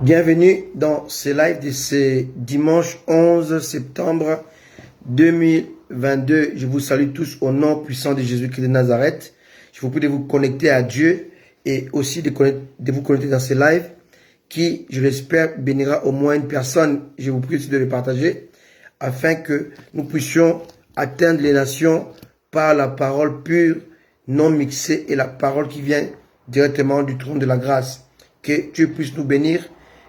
Bienvenue dans ce live de ce dimanche 11 septembre 2022. Je vous salue tous au nom puissant de Jésus-Christ de Nazareth. Je vous prie de vous connecter à Dieu et aussi de vous connecter dans ce live qui, je l'espère, bénira au moins une personne. Je vous prie aussi de le partager afin que nous puissions atteindre les nations par la parole pure, non mixée et la parole qui vient directement du trône de la grâce. Que Dieu puisse nous bénir.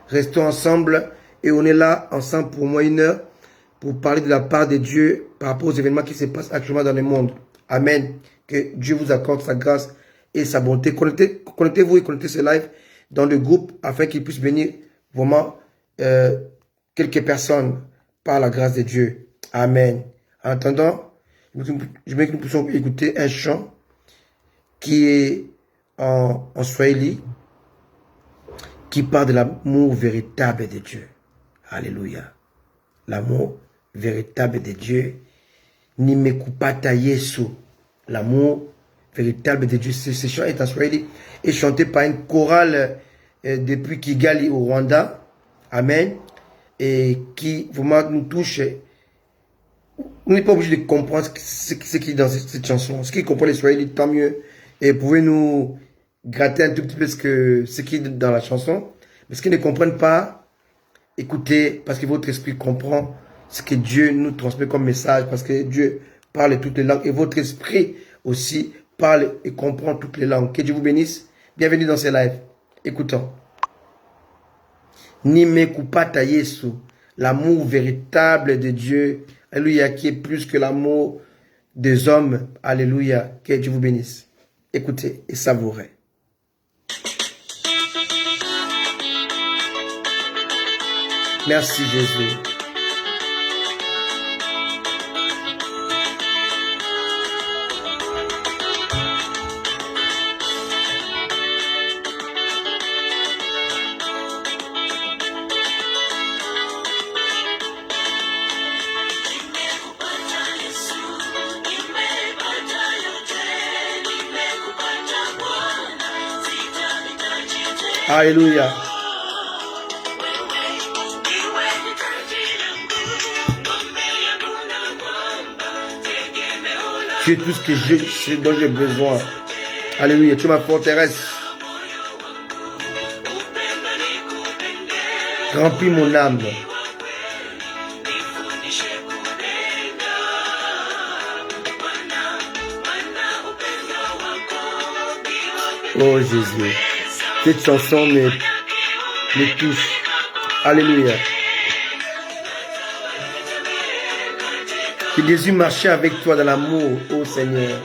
Restons ensemble et on est là ensemble pour au moins une heure pour parler de la part de Dieu par rapport aux événements qui se passent actuellement dans le monde. Amen. Que Dieu vous accorde sa grâce et sa bonté. Connectez-vous et connectez ce live dans le groupe afin qu'il puisse bénir vraiment quelques personnes par la grâce de Dieu. Amen. En attendant, je veux que nous puissions écouter un chant qui est en Swahili, qui parle de l'amour véritable de Dieu. Alléluia. L'amour véritable de Dieu. Nimekupata Yesu. L'amour véritable de Dieu. Ce chant est en Swahili et chanté par une chorale depuis Kigali au Rwanda. Amen. Et qui vraiment nous touche. On n'est pas obligé de comprendre ce qui est dans cette chanson. Ce qui comprend les Swahili, tant mieux. Et pouvez nous gratter un tout petit peu ce qui est dans la chanson. Mais ce qu'ils ne comprennent pas, écoutez, parce que votre esprit comprend ce que Dieu nous transmet comme message, parce que Dieu parle toutes les langues, et votre esprit aussi parle et comprend toutes les langues. Que Dieu vous bénisse. Bienvenue dans ce live. Écoutons. Nimekupata Yesu, l'amour véritable de Dieu, alléluia, qui est plus que l'amour des hommes. Alléluia. Que Dieu vous bénisse. Écoutez et savourez. Merci Jésus. Alléluia. Tu es tout ce dont j'ai besoin. Alléluia. Tu es ma forteresse. Remplis mon âme. Oh Jésus. Cette chanson me touche. Alléluia. Que Jésus marchait avec toi dans l'amour, ô Seigneur.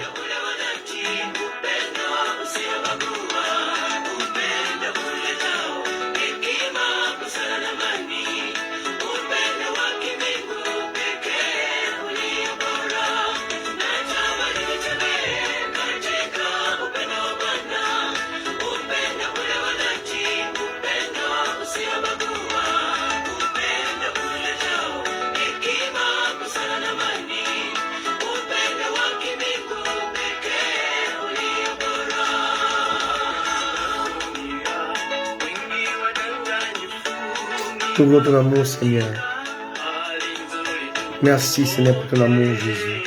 Pour ton amour, Seigneur. Merci, Seigneur, pour ton amour, Jésus.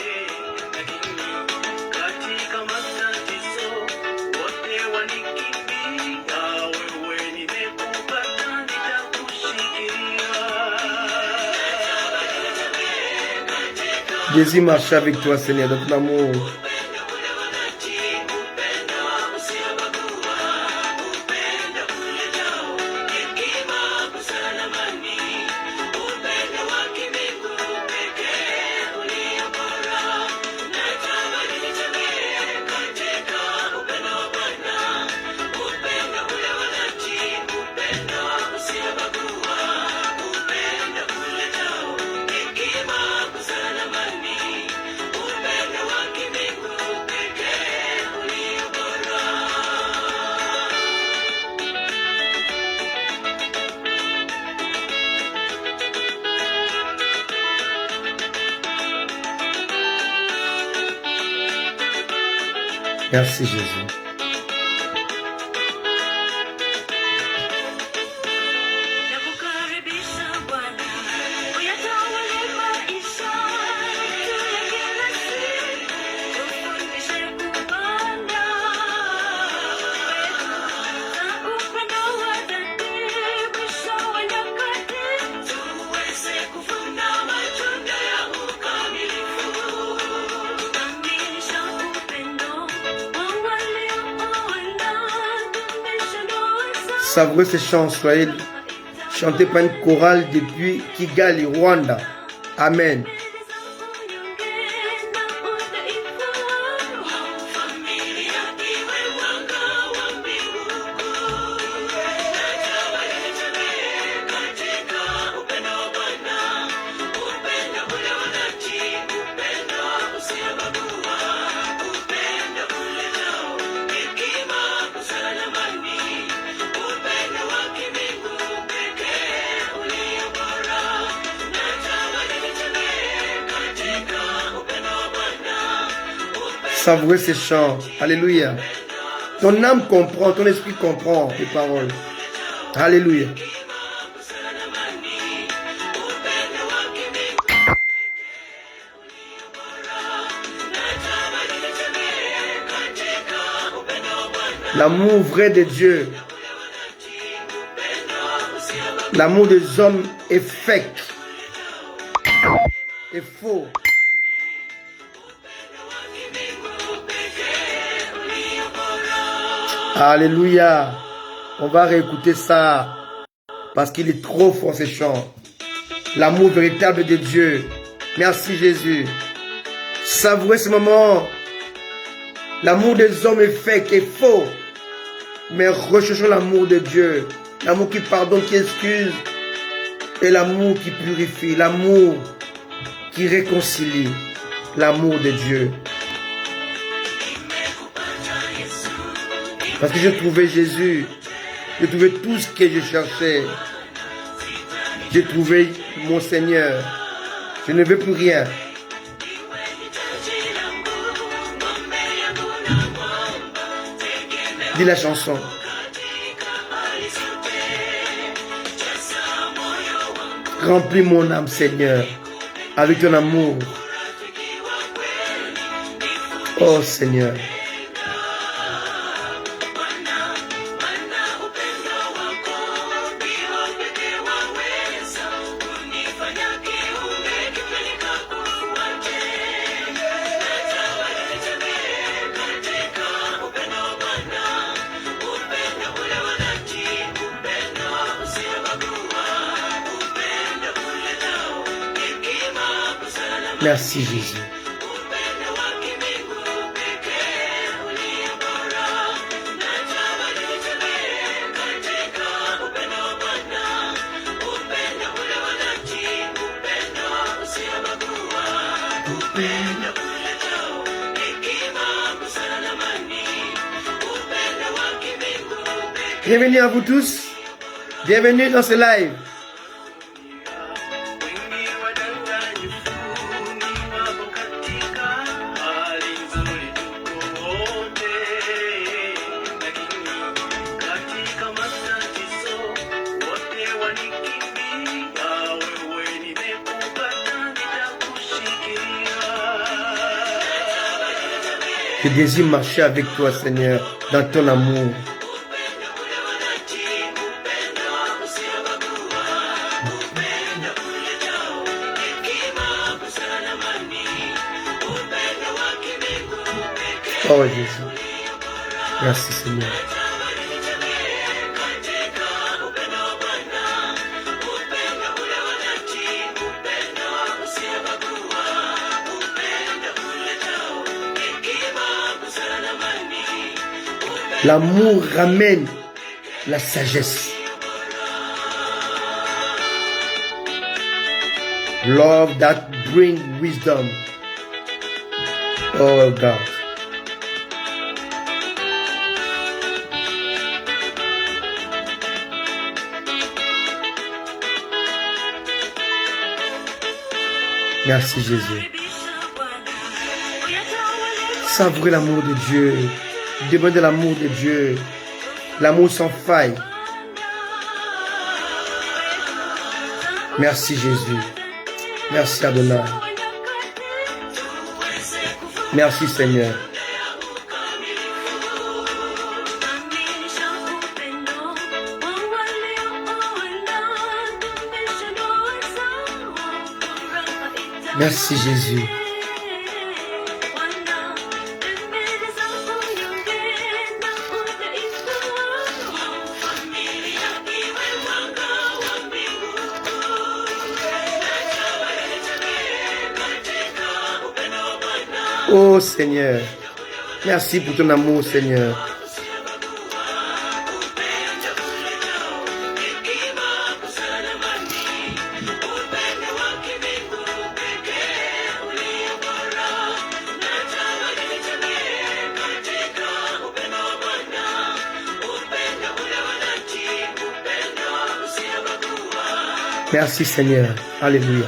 Jésus marche avec toi, Seigneur, dans ton amour. Merci Jésus. Savourez ces chants, soyez chantés par une chorale depuis Kigali, Rwanda. Amen. Savourez ces chants. Alléluia. Ton âme comprend, ton esprit comprend les paroles. Alléluia. L'amour vrai de Dieu. L'amour des hommes est fake. Est faux. Alléluia. On va réécouter ça. Parce qu'il est trop fort ces chants. L'amour véritable de Dieu. Merci Jésus. Savourez ce moment. L'amour des hommes est fake, est faux. Mais recherchons l'amour de Dieu. L'amour qui pardonne, qui excuse. Et l'amour qui purifie. L'amour qui réconcilie. L'amour de Dieu. Parce que j'ai trouvé Jésus. J'ai trouvé tout ce que je cherchais. J'ai trouvé mon Seigneur. Je ne veux plus rien. Dis la chanson. Remplis mon âme, Seigneur, avec ton amour. Oh Seigneur. Merci Jésus. Bienvenue à vous tous. Bienvenue dans ce live. Je désire marcher avec toi, Seigneur, dans ton amour. Oh Jésus. Merci Seigneur. L'amour ramène la sagesse. Love that brings wisdom. Oh God. Merci Jésus. Savourez l'amour de Dieu. Demandez l'amour de Dieu. L'amour sans faille. Merci Jésus. Merci Adonai. Merci Seigneur. Merci Jésus. Oh Seigneur, merci pour ton amour, Seigneur. Merci Seigneur. Alléluia.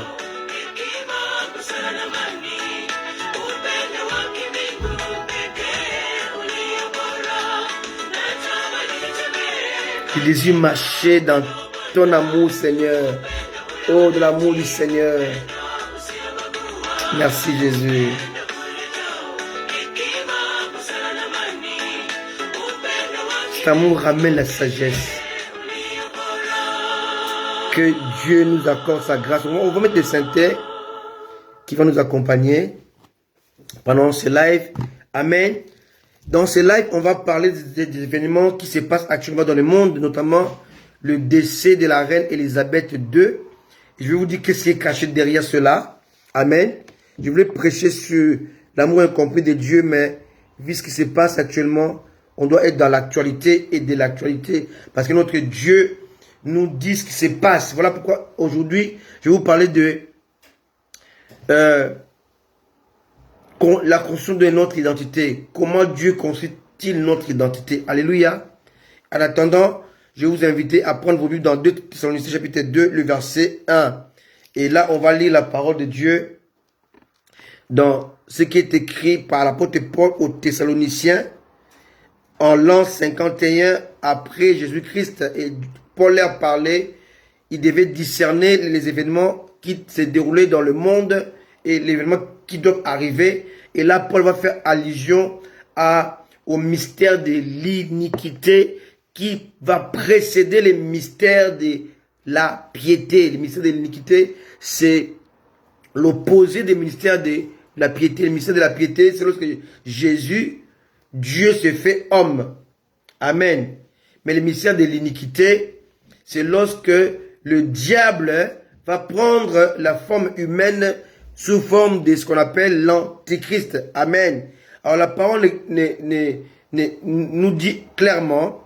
Je désire marcher dans ton amour, Seigneur. Oh, de l'amour du Seigneur. Merci Jésus. Cet amour ramène la sagesse. Que Dieu nous accorde sa grâce. On va mettre des synthés qui vont nous accompagner pendant ce live. Amen. Dans ce live, on va parler des événements qui se passent actuellement dans le monde, notamment le décès de la reine Élisabeth II. Et je vais vous dire qu'est-ce qui est caché derrière cela. Amen. Je voulais prêcher sur l'amour incompris de Dieu, mais vu ce qui se passe actuellement, on doit être dans l'actualité et de l'actualité. Parce que notre Dieu nous dit ce qui se passe. Voilà pourquoi aujourd'hui, je vais vous parler de la construction de notre identité. Comment Dieu construit-il notre identité? Alléluia. En attendant, je vais vous inviter à prendre vos Bibles dans 2 Thessaloniciens chapitre 2, le verset 1. Et là, on va lire la parole de Dieu dans ce qui est écrit par l'apôtre Paul aux Thessaloniciens en l'an 51 après Jésus-Christ. Et Paul leur parlait, il devait discerner les événements qui se déroulaient dans le monde et les événements qui doivent arriver. Et là, Paul va faire allusion au mystère de l'iniquité qui va précéder les mystères de la piété. Le mystère de l'iniquité, c'est l'opposé des mystères de la piété. Le mystère de la piété, c'est lorsque Jésus, Dieu se fait homme. Amen. Mais le mystère de l'iniquité, c'est lorsque le diable va prendre la forme humaine sous forme de ce qu'on appelle l'antichrist. Amen. Alors la parole nous dit clairement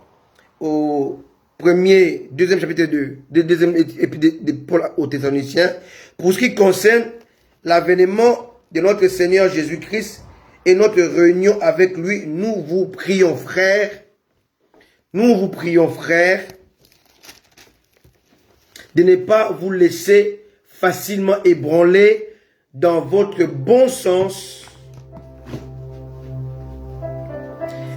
au deuxième chapitre deuxième épître de Paul aux Thessaloniciens, pour ce qui concerne l'avènement de notre Seigneur Jésus-Christ et notre réunion avec lui, nous vous prions frères, de ne pas vous laisser facilement ébranler dans votre bon sens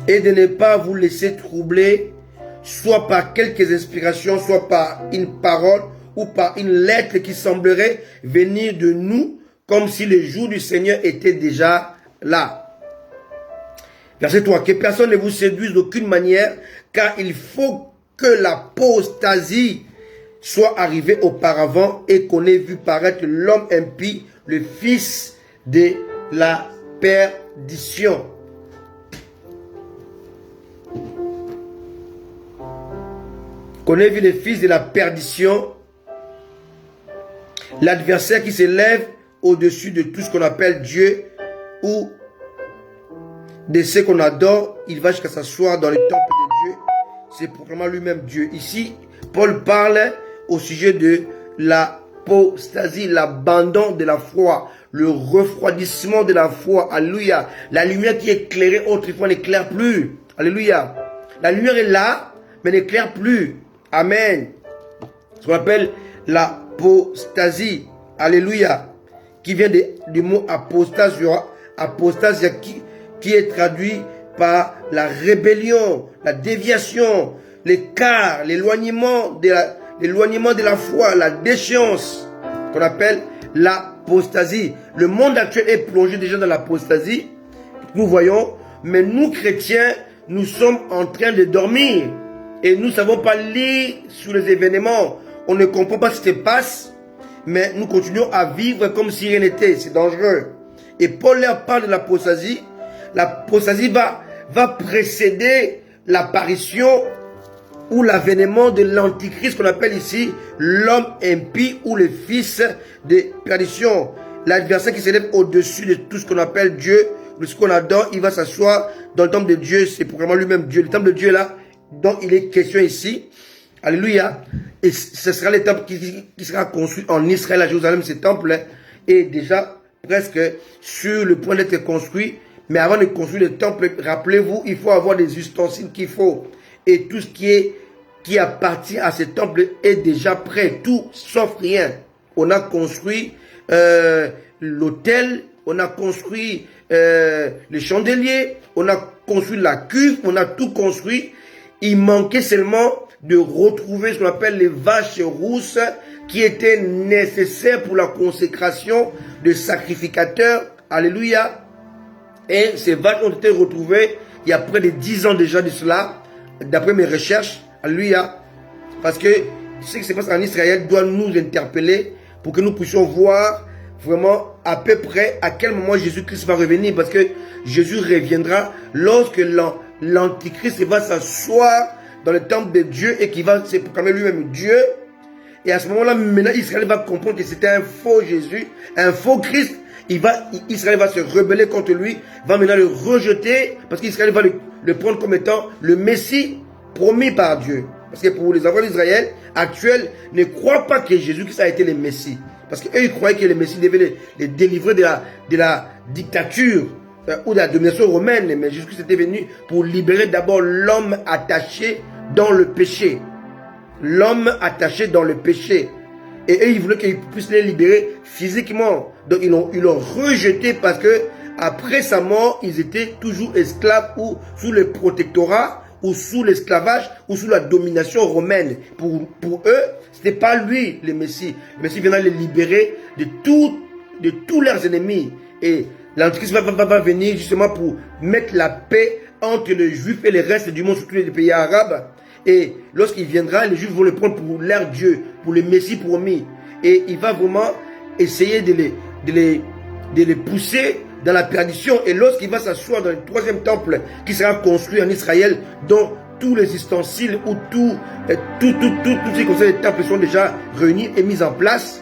et de ne pas vous laisser troubler soit par quelques inspirations, soit par une parole ou par une lettre qui semblerait venir de nous comme si le jour du Seigneur était déjà là. Verset 3. Que personne ne vous séduise d'aucune manière, car il faut que l'apostasie soit arrivée auparavant et qu'on ait vu paraître l'homme impie, le fils de la perdition. Qu'on ait vu le fils de la perdition, l'adversaire qui s'élève au-dessus de tout ce qu'on appelle Dieu ou de ce qu'on adore, il va jusqu'à s'asseoir dans le temple de Dieu. C'est proclamant lui-même Dieu. Ici, Paul parle au sujet de l'apostasie, l'abandon de la foi, le refroidissement de la foi. Alléluia. La lumière qui éclairait autrefois n'éclaire plus. Alléluia. La lumière est là, mais n'éclaire plus. Amen. Ce qu'on appelle l'apostasie. Alléluia. Qui vient du mot apostasia. Apostasia qui est traduit par la rébellion, la déviation, l'écart, l'éloignement de la foi, la déchéance, qu'on appelle l'apostasie. Le monde actuel est plongé déjà dans l'apostasie, nous voyons, mais nous chrétiens, nous sommes en train de dormir et nous ne savons pas lire sur les événements. On ne comprend pas ce qui se passe, mais nous continuons à vivre comme si rien n'était. C'est dangereux. Et Paul leur parle de l'apostasie. L'apostasie va précéder l'apparition ou l'avènement de l'antichrist qu'on appelle ici l'homme impie ou le fils de perdition. L'adversaire qui s'élève au-dessus de tout ce qu'on appelle Dieu ce qu'on adore, il va s'asseoir dans le temple de Dieu. C'est probablement lui-même Dieu. Le temple de Dieu là, dont il est question ici. Alléluia. Et ce sera le temple qui sera construit en Israël, à Jérusalem. Ce temple est déjà presque sur le point d'être construit. Mais avant de construire le temple, rappelez-vous, il faut avoir des ustensiles qu'il faut. Et tout ce qui appartient à ce temple est déjà prêt. Tout sauf rien. On a construit l'autel, on a construit les chandeliers, on a construit la cuve, on a tout construit. Il manquait seulement de retrouver ce qu'on appelle les vaches rousses qui étaient nécessaires pour la consécration de sacrificateurs. Alléluia. Et ces vaches ont été retrouvées il y a près de 10 ans déjà de cela, d'après mes recherches. Alléluia. Parce que ce qui se passe en Israël doit nous interpeller pour que nous puissions voir vraiment à peu près à quel moment Jésus-Christ va revenir. Parce que Jésus reviendra lorsque l'Antichrist va s'asseoir dans le temple de Dieu et qui va se proclamer lui-même Dieu. Et à ce moment-là, maintenant, Israël va comprendre que c'était un faux Jésus, un faux Christ. Israël va se rebeller contre lui, va maintenant le rejeter, parce qu'Israël va le prendre comme étant le Messie promis par Dieu. Parce que pour les enfants d'Israël actuels, ne croient pas que Jésus-Christ a été le Messie. Parce qu'eux, ils croyaient que le Messie devait les délivrer de la dictature ou de la domination romaine. Mais Jésus-Christ était venu pour libérer d'abord l'homme attaché dans le péché. L'homme attaché dans le péché. Et eux, ils voulaient qu'ils puissent les libérer physiquement. Donc, ils l'ont rejeté parce que après sa mort, ils étaient toujours esclaves ou sous le protectorat ou sous l'esclavage ou sous la domination romaine. Pour eux, c'était pas lui le Messie. Le Messie viendra les libérer de tous leurs ennemis. Et l'Antichrist va venir justement pour mettre la paix entre les Juifs et le reste du monde, surtout les pays arabes. Et lorsqu'il viendra, les Juifs vont le prendre pour leur Dieu, pour le Messie promis. Et il va vraiment essayer de les pousser dans la perdition. Et lorsqu'il va s'asseoir dans le troisième temple qui sera construit en Israël, dont tous les ustensiles ou tout ce qui concerne les temples sont déjà réunis et mis en place,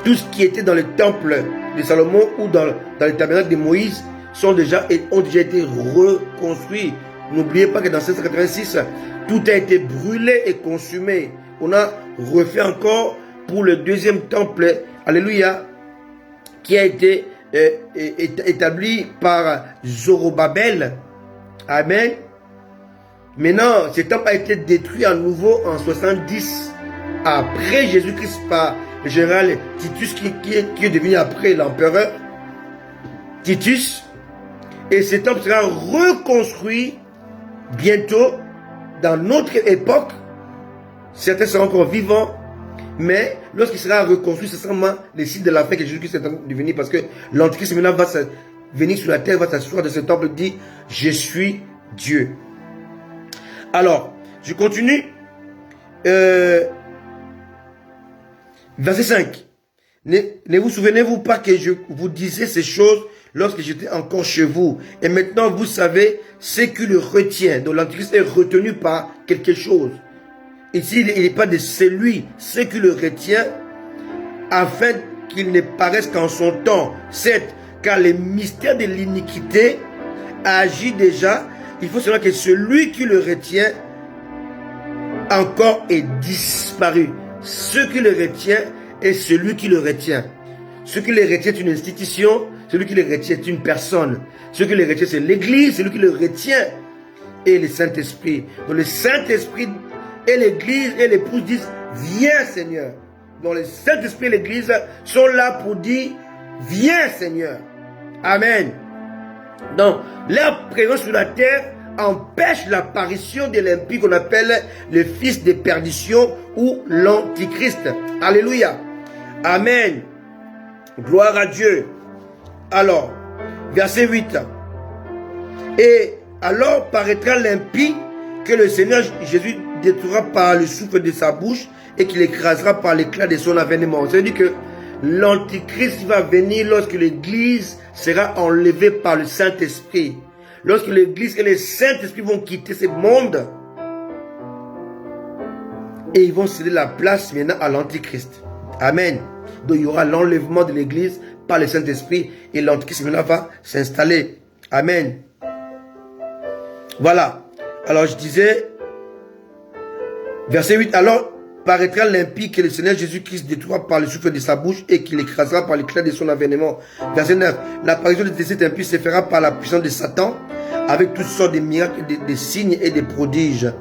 tout ce qui était dans le temple de Salomon ou dans le tabernacle de Moïse ont déjà été reconstruits. N'oubliez pas que dans 1686, tout a été brûlé et consumé. On a refait encore pour le deuxième temple, alléluia, qui a été établi par Zorobabel. Amen. Maintenant, ce temple a été détruit à nouveau en 70 après Jésus-Christ par le général Titus qui est devenu après l'empereur Titus. Et ce temple sera reconstruit bientôt dans notre époque. Certains seront encore vivants, mais lorsqu'il sera reconstruit, ce sera le signe de la fin que Jésus-Christ est en train de venir, parce que l'Antichrist maintenant va venir sur la terre, va s'asseoir de ce temple, dit je suis Dieu. Alors, je continue. Verset 5. Ne vous souvenez-vous pas que je vous disais ces choses lorsque j'étais encore chez vous? Et maintenant, vous savez ce qui le retient. Donc, l'Antichrist est retenu par quelque chose. Ici, il n'est pas de celui, ce qui le retient, afin qu'il ne paraisse qu'en son temps. Certes, car le mystère de l'iniquité agit déjà. Il faut savoir que celui qui le retient encore est disparu. Ce qui le retient est celui qui le retient. Ce qui le retient est une institution, celui qui le retient est une personne. Ce qui le retient c'est l'Église, celui qui le retient est le Saint-Esprit. Donc le Saint-Esprit et l'Église et l'épouse disent viens Seigneur. Donc le Saint-Esprit et l'Église sont là pour dire viens Seigneur. Amen. Donc leur présence sur la terre empêche l'apparition de l'impie qu'on appelle le fils de perdition ou l'antichrist. Alléluia. Amen. Gloire à Dieu. Alors, verset 8. Et alors paraîtra l'impie que le Seigneur Jésus détruira par le souffle de sa bouche et qu'il écrasera par l'éclat de son avènement. C'est-à-dire que l'antichrist va venir lorsque l'Église sera enlevée par le Saint-Esprit. Lorsque l'Église et le Saint-Esprit vont quitter ce monde, et ils vont céder la place maintenant à l'Antichrist. Amen. Donc il y aura l'enlèvement de l'Église par le Saint-Esprit et l'Antichrist maintenant va s'installer. Amen. Voilà. Alors je disais, verset 8, alors paraîtra l'impie que le Seigneur Jésus-Christ détruira par le souffle de sa bouche et qu'il écrasera par l'éclat de son avènement. Verset 9, l'apparition de cet impie se fera par la puissance de Satan avec toutes sortes de miracles, des signes et des prodiges.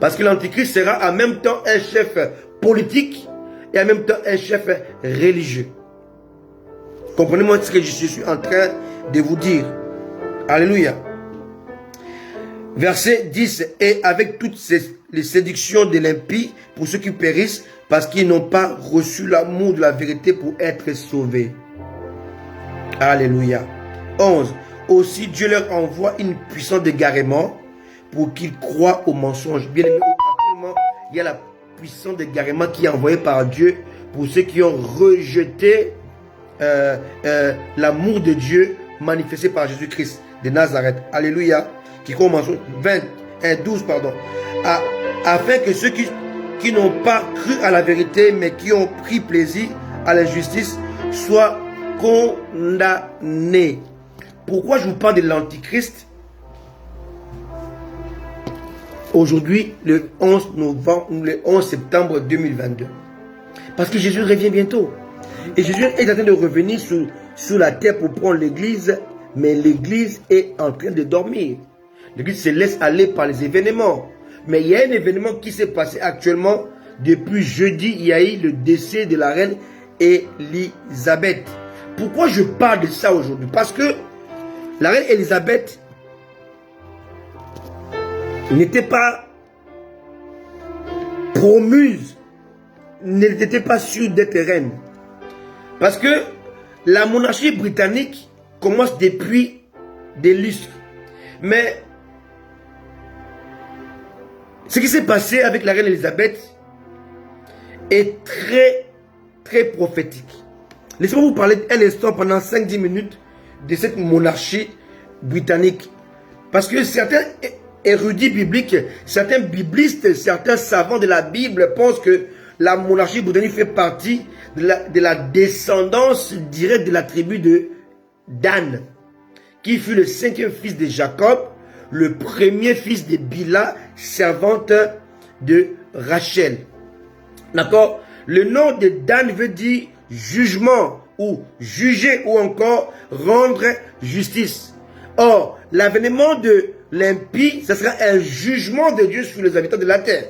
Parce que l'Antichrist sera en même temps un chef politique et en même temps un chef religieux. Comprenez-moi ce que je suis en train de vous dire. Alléluia. Verset 10. Et avec toutes les séductions de l'impie pour ceux qui périssent parce qu'ils n'ont pas reçu l'amour de la vérité pour être sauvés. Alléluia. 11. Aussi Dieu leur envoie une puissance d'égarement pour qu'ils croient au mensonge. Bien aimé, actuellement, il y a la puissance d'égarement qui est envoyée par Dieu pour ceux qui ont rejeté l'amour de Dieu manifesté par Jésus-Christ de Nazareth. Alléluia. Qui commence 12, pardon. Afin que ceux qui n'ont pas cru à la vérité, mais qui ont pris plaisir à l'injustice, soient condamnés. Pourquoi je vous parle de l'Antichrist aujourd'hui, le 11 septembre 2022? Parce que Jésus revient bientôt. Et Jésus est en train de revenir sur la terre pour prendre l'église, mais l'église est en train de dormir. L'église se laisse aller par les événements. Mais il y a un événement qui s'est passé actuellement. Depuis jeudi, il y a eu le décès de la reine Élisabeth. Pourquoi je parle de ça aujourd'hui? Parce que la reine Élisabeth n'était pas promuse, n'était pas sûre d'être reine. Parce que la monarchie britannique commence depuis des lustres. Mais ce qui s'est passé avec la reine Élisabeth est très, très prophétique. Laissez-moi vous parler un instant pendant 5-10 minutes de cette monarchie britannique. Parce que certains érudits bibliques, certains biblistes, certains savants de la Bible pensent que la monarchie britannique fait partie de la descendance directe de la tribu de Dan, qui fut le 5e fils de Jacob, le premier fils de Bila, servante de Rachel. D'accord? Le nom de Dan veut dire jugement ou juger ou encore rendre justice. Or, l'avènement de l'impie, ce sera un jugement de Dieu sur les habitants de la terre.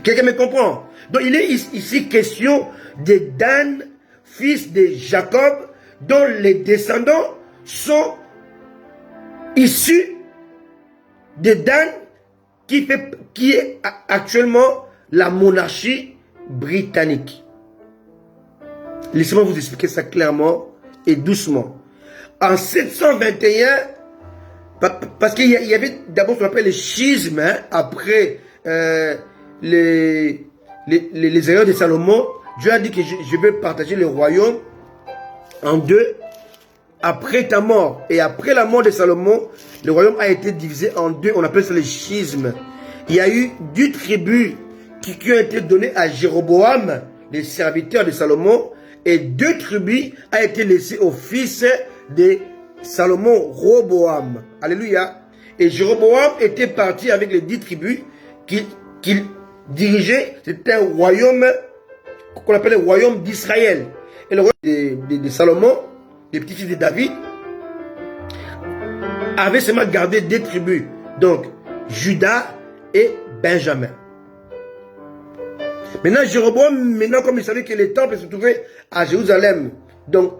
Quelqu'un me comprend? Donc, il est ici question de Dan, fils de Jacob, dont les descendants sont issus de Dan, qui est actuellement la monarchie britannique. Laissez-moi vous expliquer ça clairement et doucement. En 721, parce qu'il y avait d'abord ce qu'on appelle le schisme, hein, après les erreurs de Salomon. Dieu a dit que je vais partager le royaume en deux après ta mort. Et après la mort de Salomon, le royaume a été divisé en deux. On appelle ça le schisme. Il y a eu 2 tribus qui ont été données à Jéroboam, les serviteurs de Salomon, et 2 tribus ont été laissées au fils de Salomon, Roboam. Alléluia. Et Jéroboam était parti avec les 10 tribus qu'il dirigeait. C'était un royaume qu'on appelle le royaume d'Israël. Et le royaume de Salomon, des petits-fils de David, avait seulement gardé 2 tribus. Donc, Juda et Benjamin. Maintenant, Jéroboam, comme il savait que les temples se trouvaient à Jérusalem, donc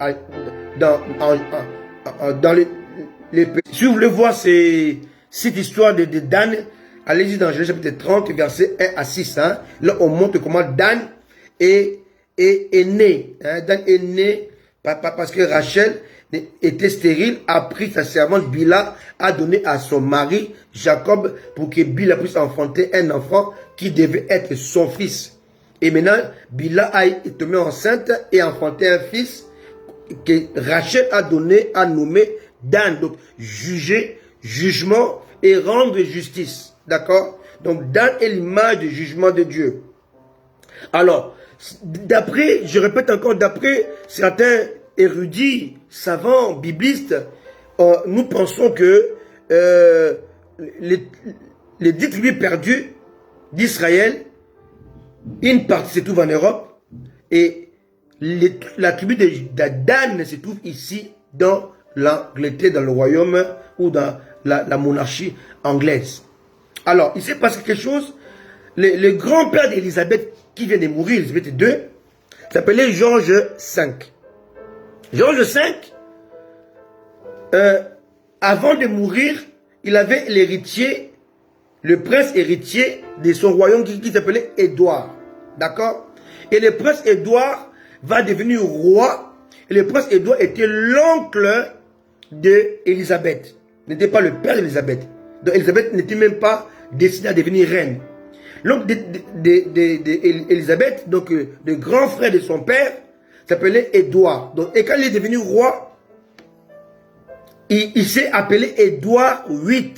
dans les pays. Si vous voulez voir cette histoire de Dan, allez-y dans Genèse chapitre 30, verset 1 à 6. Hein. Là, on montre comment Dan est né. Hein. Dan est né parce que Rachel était stérile, a pris sa servante Bila, a donné à son mari Jacob pour que Bila puisse enfanter un enfant qui devait être son fils. Et maintenant, Bila a été tombée enceinte et enfanté un fils que Rachel a nommé Dan. Donc, juger, jugement et rendre justice. D'accord? Donc, Dan est l'image du jugement de Dieu. Alors, d'après, je répète encore, d'après certains érudits, savants, biblistes, nous pensons que les 10 tribus perdues d'Israël, une partie se trouve en Europe et la tribu de Dan se trouve ici dans l'Angleterre, dans le royaume ou dans la monarchie anglaise. Alors, il s'est passé quelque chose. Le grand-père d'Élisabeth qui vient de mourir, Élisabeth II, s'appelait George V. George V, avant de mourir, il avait l'héritier, le prince héritier de son royaume qui s'appelait Édouard. D'accord? Et le prince Édouard va devenir roi. Et le prince Édouard était l'oncle d'Élisabeth. N'était pas le père d'Élisabeth. Donc Élisabeth n'était même pas destinée à devenir reine. L'oncle d'Élisabeth, donc le grand frère de son père, s'appelait Édouard. Donc, et quand il est devenu roi, il s'est appelé Édouard VIII.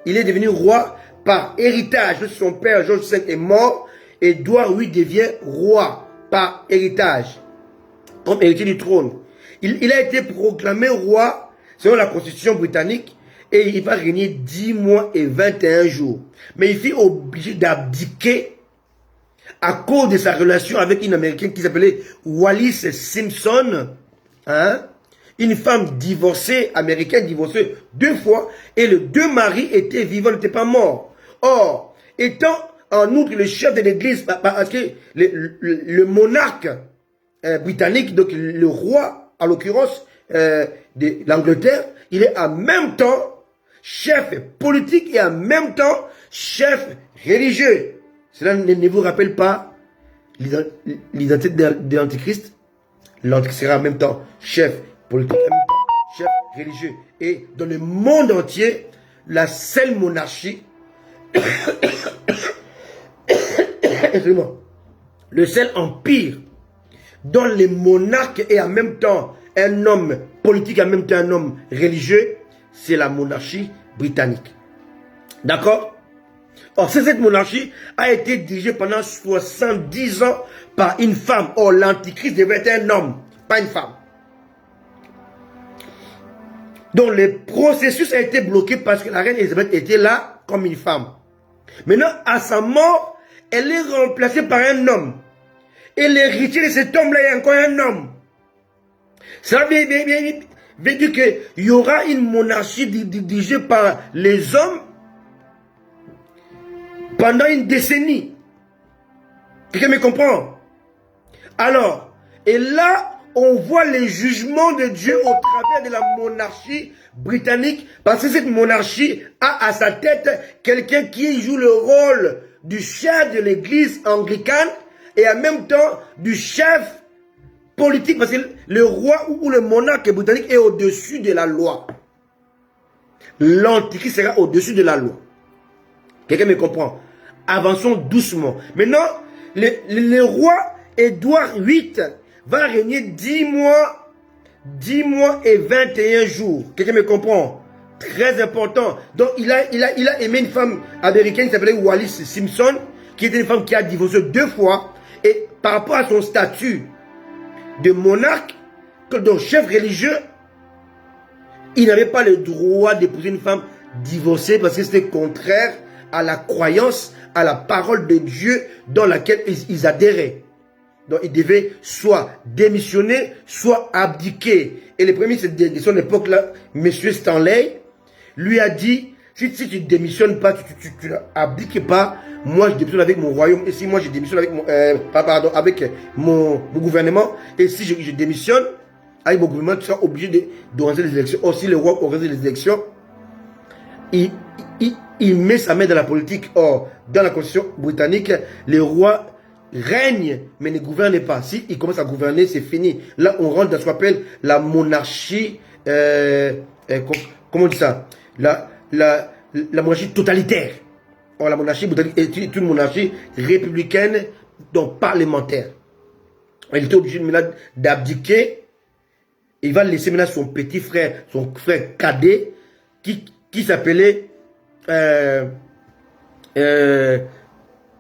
Il est devenu roi par héritage. Lorsque son père, George V, est mort, Édouard VIII devient roi par héritage, comme héritier du trône. Il a été proclamé roi selon la constitution britannique et il va régner 10 mois et 21 jours. Mais il fut obligé d'abdiquer à cause de sa relation avec une américaine qui s'appelait Wallis Simpson, hein? Une femme divorcée, américaine divorcée 2 fois, et les 2 maris étaient vivants, n'étaient pas morts. Or, étant en outre le chef de l'église, parce que le monarque britannique, donc le roi, en l'occurrence de l'Angleterre, il est en même temps chef politique et en même temps chef religieux. Cela ne vous rappelle pas l'identité de l'Antichrist? L'Antichrist sera en même temps chef politique, en même temps chef religieux. Et dans le monde entier, la seule monarchie, le seul empire dont le monarque est en même temps un homme politique, en même temps un homme religieux, c'est la monarchie britannique. D'accord? Or, cette monarchie a été dirigée pendant 70 ans par une femme. Or, l'Antichrist devait être un homme, pas une femme. Donc, le processus a été bloqué parce que la reine Élisabeth était là comme une femme. Maintenant, à sa mort, elle est remplacée par un homme. Et l'héritier de cet homme-là est encore un homme. Ça veut dire qu'il y aura une monarchie dirigée par les hommes pendant une décennie. Quelqu'un me comprend? Alors, et là, on voit les jugements de Dieu au travers de la monarchie britannique, parce que cette monarchie a à sa tête quelqu'un qui joue le rôle du chef de l'église anglicane et en même temps du chef politique, parce que le roi ou le monarque britannique est au-dessus de la loi. L'Antichrist sera au-dessus de la loi. Quelqu'un me comprend? Avançons doucement. Maintenant, le roi Édouard VIII va régner 10 mois et 21 jours. Quelqu'un me comprend? Très important. Donc, il a aimé une femme américaine qui s'appelait Wallis Simpson, qui était une femme qui a divorcé 2 fois. Et par rapport à son statut de monarque, donc chef religieux, il n'avait pas le droit d'épouser une femme divorcée parce que c'était contraire à la croyance, à la parole de Dieu dans laquelle ils adhéraient. Donc il devait soit démissionner, soit abdiquer. Et le premier de son époque-là, M. Stanley, lui a dit, si tu démissionnes pas, tu n'abdiques pas, moi je démissionne avec mon royaume, et si moi je démissionne avec mon gouvernement, et si je démissionne avec mon gouvernement, tu seras obligé d'organiser les élections. Aussi le roi organise les élections, il met sa main dans la politique. Or, dans la constitution britannique, le roi règne, mais ne gouverne pas. Si il commence à gouverner, c'est fini. Là, on rentre dans ce qu'on appelle la monarchie, comment on dit ça? La monarchie totalitaire. Or, la monarchie britannique est une monarchie républicaine, donc parlementaire. Il était obligé maintenant d'abdiquer. Il va laisser maintenant son petit frère, son frère cadet, qui s'appelait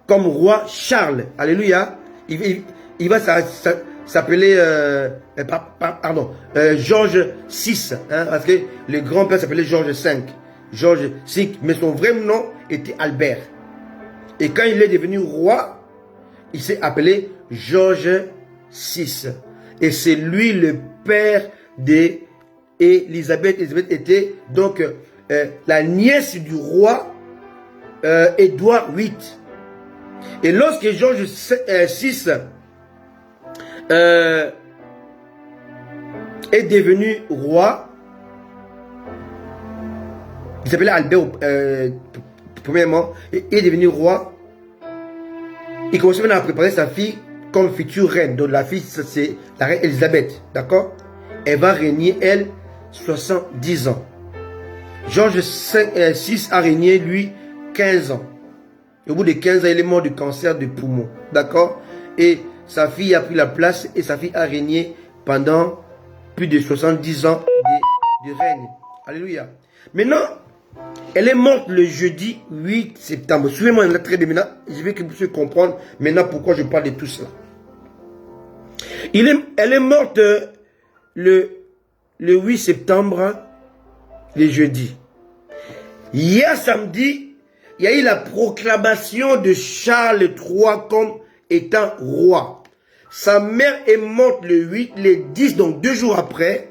comme roi Charles. Alléluia. Il va s'appelait, Georges VI, hein, parce que le grand-père s'appelait Georges V. Georges VI, mais son vrai nom était Albert. Et quand il est devenu roi, il s'est appelé Georges VI. Et c'est lui le père d'Élisabeth. Élisabeth était donc la nièce du roi Édouard VIII. Et lorsque Georges VI est devenu roi, il s'appelait Albert premièrement, et est devenu roi, il commençait maintenant à préparer sa fille comme future reine. Donc la fille, c'est la reine Élisabeth, d'accord? Elle va régner, elle, 70 ans. Georges VI a régné, lui, 15 ans. Et au bout de 15 ans, il est mort du cancer de poumon, d'accord? Et sa fille a pris la place et sa fille a régné pendant plus de 70 ans de règne. Alléluia. Maintenant, elle est morte le jeudi 8 septembre. Suivez-moi dans la très de maintenant. Je vais que vous puissiez comprendre maintenant pourquoi je parle de tout cela. Elle est morte le 8 septembre, le jeudi. Hier samedi, il y a eu la proclamation de Charles III comme étant roi. Sa mère est morte le 8, le 10, donc 2 jours après,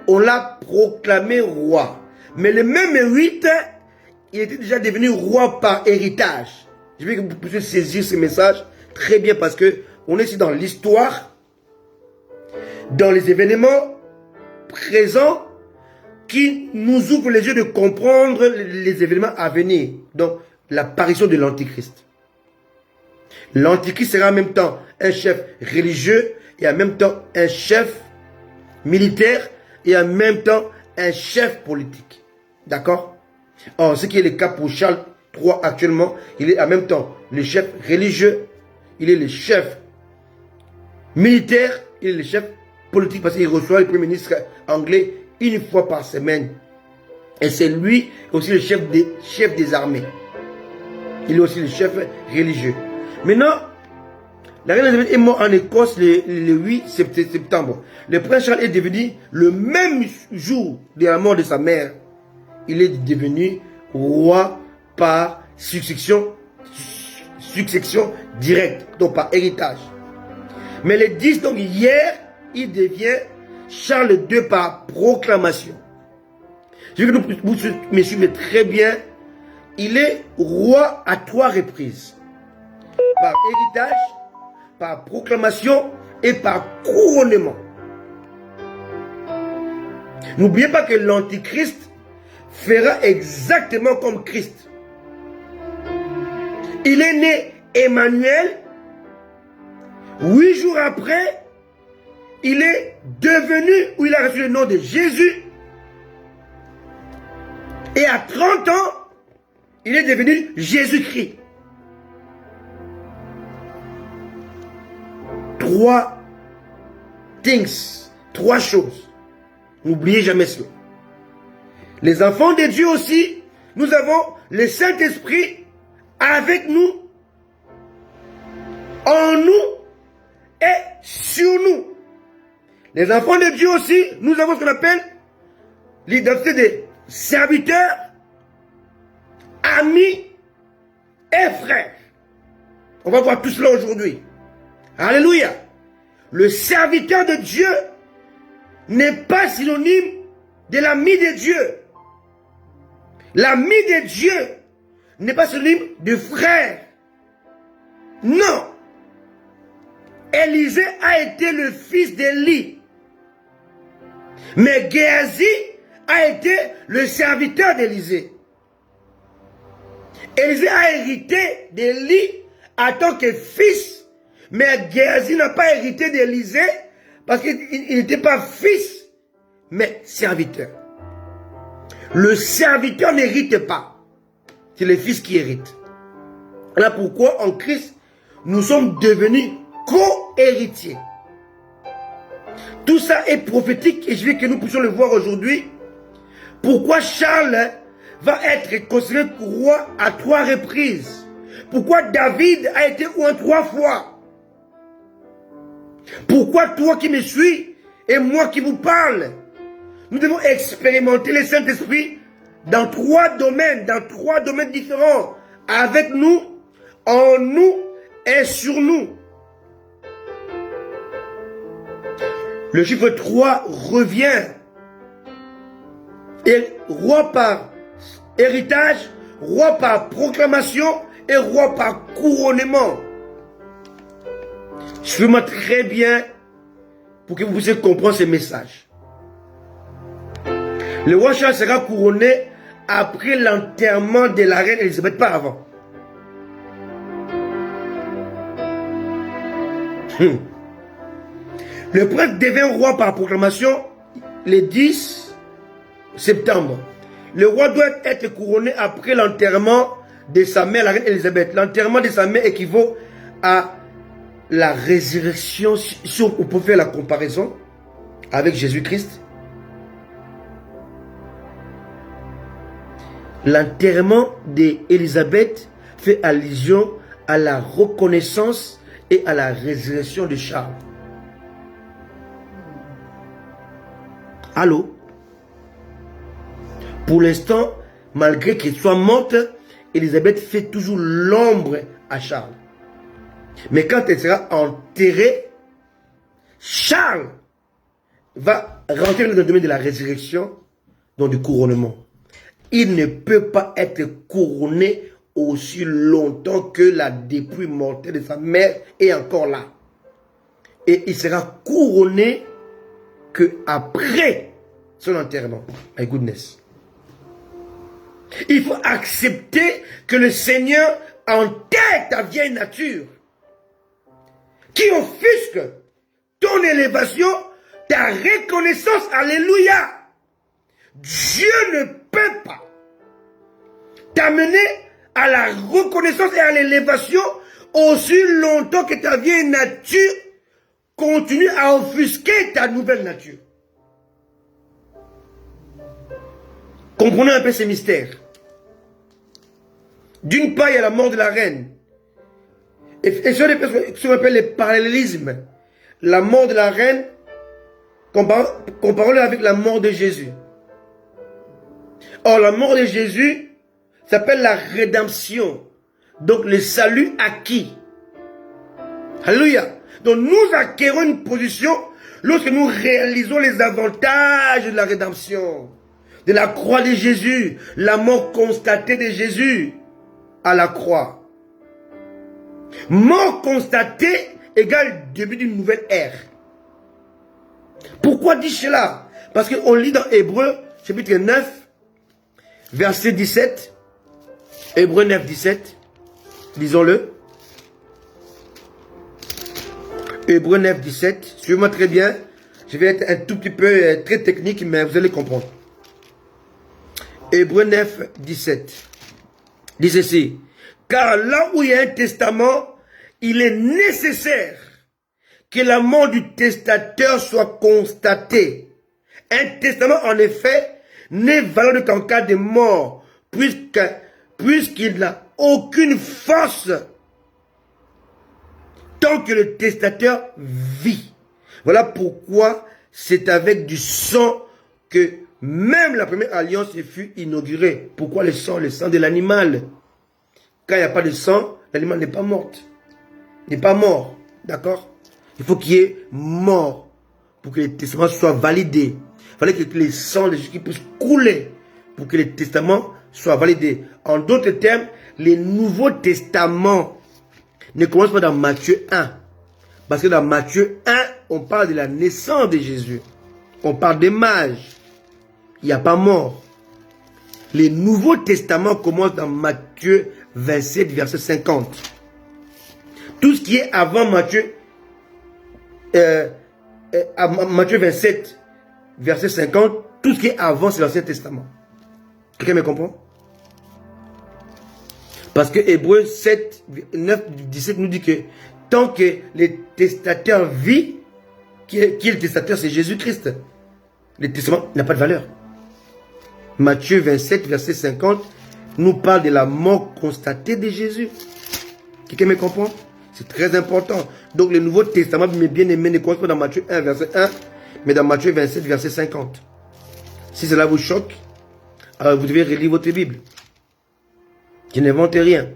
on l'a proclamé roi. Mais le même 8, il était déjà devenu roi par héritage. Je veux que vous puissiez saisir ce message très bien parce que on est ici dans l'histoire, dans les événements présents qui nous ouvrent les yeux de comprendre les événements à venir. Donc, l'apparition de l'Antichrist. L'Antichrist sera en même temps un chef religieux et en même temps un chef militaire et en même temps un chef politique. D'accord? Or, ce qui est le cas pour Charles III actuellement, il est en même temps le chef religieux, il est le chef militaire, il est le chef politique parce qu'il reçoit le premier ministre anglais une fois par semaine. Et c'est lui aussi le chef des armées. Il est aussi le chef religieux. Maintenant, la reine Elisabeth est morte en Écosse le 8 septembre. Le prince Charles est devenu, le même jour de la mort de sa mère, il est devenu roi par succession directe, donc par héritage. Mais le 10, donc hier, il devient Charles II par proclamation. Je veux que vous me suivez très bien. Il est roi à 3 reprises. Par héritage, par proclamation et par couronnement. N'oubliez pas que l'Antichrist fera exactement comme Christ. Il est né Emmanuel. 8 jours après, il est devenu, ou il a reçu le nom de Jésus. Et à 30 ans, il est devenu Jésus-Christ. 3 choses. N'oubliez jamais cela. Les enfants de Dieu aussi, nous avons le Saint-Esprit avec nous, en nous et sur nous. Les enfants de Dieu aussi, nous avons ce qu'on appelle l'identité des serviteurs, amis et frères. On va voir tout cela aujourd'hui. Alléluia. Le serviteur de Dieu n'est pas synonyme de l'ami de Dieu. L'ami de Dieu n'est pas synonyme de frère. Non. Élisée a été le fils d'Élie. Mais Géasi a été le serviteur d'Élisée. Élisée a hérité d'Élie en tant que fils. Mais Géasi n'a pas hérité d'Élisée parce qu'il n'était pas fils, mais serviteur. Le serviteur n'hérite pas. C'est le fils qui hérite. Voilà pourquoi en Christ, nous sommes devenus co-héritiers. Tout ça est prophétique et je veux que nous puissions le voir aujourd'hui. Pourquoi Charles va être considéré roi à 3 reprises? Pourquoi David a été roi 3 fois? Pourquoi toi qui me suis et moi qui vous parle, nous devons expérimenter le Saint-Esprit dans trois domaines différents, avec nous, en nous et sur nous. Le chiffre 3 revient. Et roi par héritage, roi par proclamation et roi par couronnement. Suivez-moi très bien pour que vous puissiez comprendre ces messages. Le roi Charles sera couronné après l'enterrement de la reine Elisabeth, pas avant. Le prince devient roi par proclamation le 10 septembre. Le roi doit être couronné après l'enterrement de sa mère, la reine Elisabeth. L'enterrement de sa mère équivaut à la résurrection, si on peut faire la comparaison avec Jésus-Christ. L'enterrement d'Élisabeth fait allusion à la reconnaissance et à la résurrection de Charles. Allô? Pour l'instant, malgré qu'elle soit morte, Élisabeth fait toujours l'ombre à Charles. Mais quand elle sera enterrée, Charles va rentrer dans le domaine de la résurrection, donc du couronnement. Il ne peut pas être couronné aussi longtemps que la dépouille mortelle de sa mère est encore là. Et il sera couronné que après son enterrement. My goodness. Il faut accepter que le Seigneur enterre ta vieille nature qui offusque ton élévation, ta reconnaissance. Alléluia. Dieu ne peut pas t'amener à la reconnaissance et à l'élévation aussi longtemps que ta vieille nature continue à offusquer ta nouvelle nature. Comprenez un peu ces mystères. D'une part, il y a la mort de la reine. Et ce qu'on appelle les parallélismes. La mort de la reine, comparons-le avec la mort de Jésus. Or, la mort de Jésus s'appelle la rédemption. Donc, le salut acquis. Alléluia. Donc, nous acquérons une position lorsque nous réalisons les avantages de la rédemption. De la croix de Jésus. La mort constatée de Jésus à la croix. Mort constatée égale début d'une nouvelle ère. Pourquoi dis-je cela? Parce qu'on lit dans Hébreux, chapitre 9, verset 17. Hébreux 9, 17. Lisons-le. Hébreux 9, 17. Suivez-moi très bien. Je vais être un tout petit peu très technique, mais vous allez comprendre. Hébreux 9, 17. Dit ceci. Car là où il y a un testament, il est nécessaire que la mort du testateur soit constatée. Un testament, en effet, n'est valable qu'en cas de mort, puisqu'il n'a aucune force tant que le testateur vit. Voilà pourquoi c'est avec du sang que même la première alliance fut inaugurée. Pourquoi le sang? Le sang de l'animal. Quand il n'y a pas de sang, l'animal n'est pas mort. N'est pas mort. D'accord? Il faut qu'il y ait mort pour que le testament soit validé. Il fallait que les sangs de Jésus puissent couler pour que le testament soit validé. En d'autres termes, les nouveaux testaments ne commencent pas dans Matthieu 1. Parce que dans Matthieu 1, on parle de la naissance de Jésus. On parle des mages. Il n'y a pas mort. Les nouveaux testaments commencent dans Matthieu 27, verset 50. Tout ce qui est avant Matthieu 27, verset 50, tout ce qui est avant, c'est l'Ancien Testament. Quelqu'un me comprend? Parce que Hébreux 7, 9, 17 nous dit que tant que le testateur vit, qui est le testateur? C'est Jésus-Christ. Le testament n'a pas de valeur. Matthieu 27, verset 50, nous parle de la mort constatée de Jésus. Quelqu'un me comprend? C'est très important. Donc le Nouveau Testament, mes bien-aimés, ne commence pas dans Matthieu 1, verset 1, mais dans Matthieu 27, verset 50. Si cela vous choque, alors vous devez relire votre Bible. Je n'invente rien.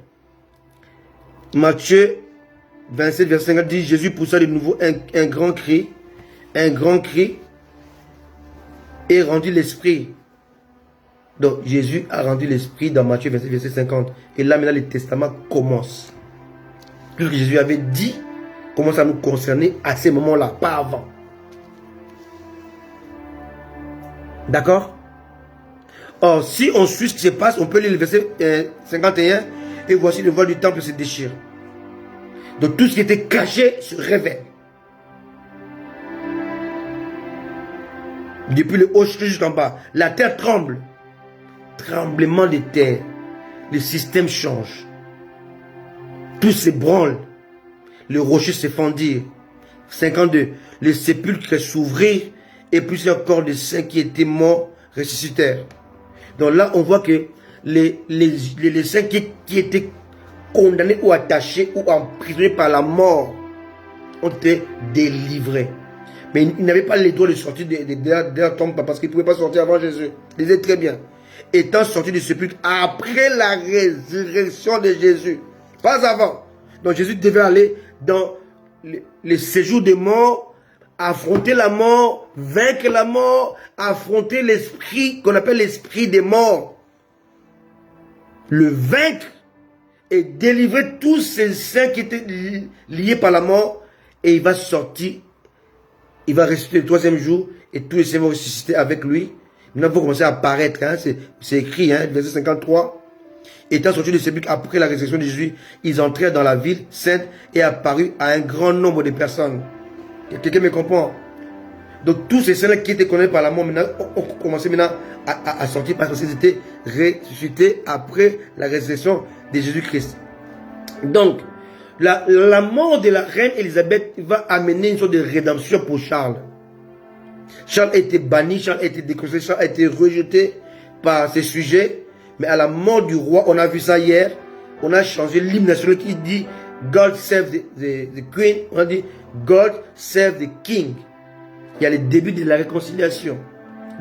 Matthieu 27, verset 50 dit, Jésus poussa de nouveau un grand cri, et rendit l'esprit. Donc Jésus a rendu l'esprit dans Matthieu 27, verset 50. Et là maintenant le testament commence. Tout ce que Jésus avait dit commence à nous concerner à ces moments-là, pas avant. D'accord? Or, si on suit ce qui se passe, on peut lire le verset 51, et voici le voile du temple se déchire. Donc tout ce qui était caché se révèle. Depuis le haut jusqu'en bas, la terre tremble. Tremblement de terre. Le système change. Tout s'ébranle. Le rocher se fendit. 52. Les sépulcres s'ouvrirent et plusieurs corps de saints qui étaient morts ressuscitèrent. Donc là, on voit que les saints qui étaient condamnés ou attachés ou emprisonnés par la mort ont été délivrés. Mais ils n'avaient pas les droits de sortir de leur tombe parce qu'ils ne pouvaient pas sortir avant Jésus. Ils disaient très bien. Étant sortis du sépulcre après la résurrection de Jésus. Pas avant. Donc Jésus devait aller dans le séjour des morts, affronter la mort, vaincre la mort, affronter l'esprit qu'on appelle l'esprit des morts. Le vaincre et délivrer tous ces saints qui étaient liés par la mort. Et il va sortir, il va ressusciter le troisième jour et tous les saints vont ressusciter avec lui. Maintenant, il faut commencer à apparaître. Hein, c'est écrit, hein, verset 53. Étant sortis du sépulcre après la résurrection de Jésus, ils entrèrent dans la ville sainte et apparurent à un grand nombre de personnes. Quelqu'un me comprend? Donc tous ces saints qui étaient condamnés par la mort maintenant ont commencé maintenant à sortir parce qu'ils étaient ressuscités après la résurrection de Jésus-Christ. Donc la mort de la reine Élisabeth va amener une sorte de rédemption pour Charles. Charles a été banni, Charles a été décroché, Charles a été rejeté par ses sujets. Mais à la mort du roi, on a vu ça hier, on a changé l'hymne national qui dit God save the Queen, on a dit God save the King. Il y a le début de la réconciliation.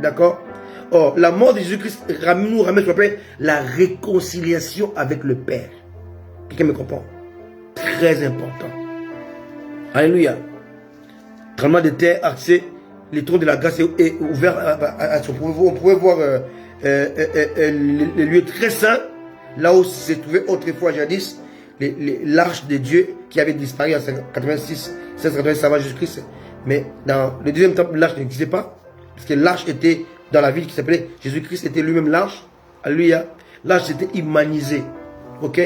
D'accord? Or, la mort de Jésus-Christ nous ramène ce qu'on appelle la réconciliation avec le Père. Quelqu'un me comprend? Très important. Alléluia. Tremblement de terre, accès, le trône de la grâce est ouvert à son pouvoir. On pouvait voir le lieu très saint, là où se trouvait autrefois jadis l'arche de Dieu qui avait disparu en 1686 avant Jésus-Christ. Mais dans le deuxième temple, l'arche n'existait pas, parce que l'arche était dans la ville qui s'appelait Jésus-Christ, était lui-même l'arche. Alléluia. L'arche était humanisée. Ok?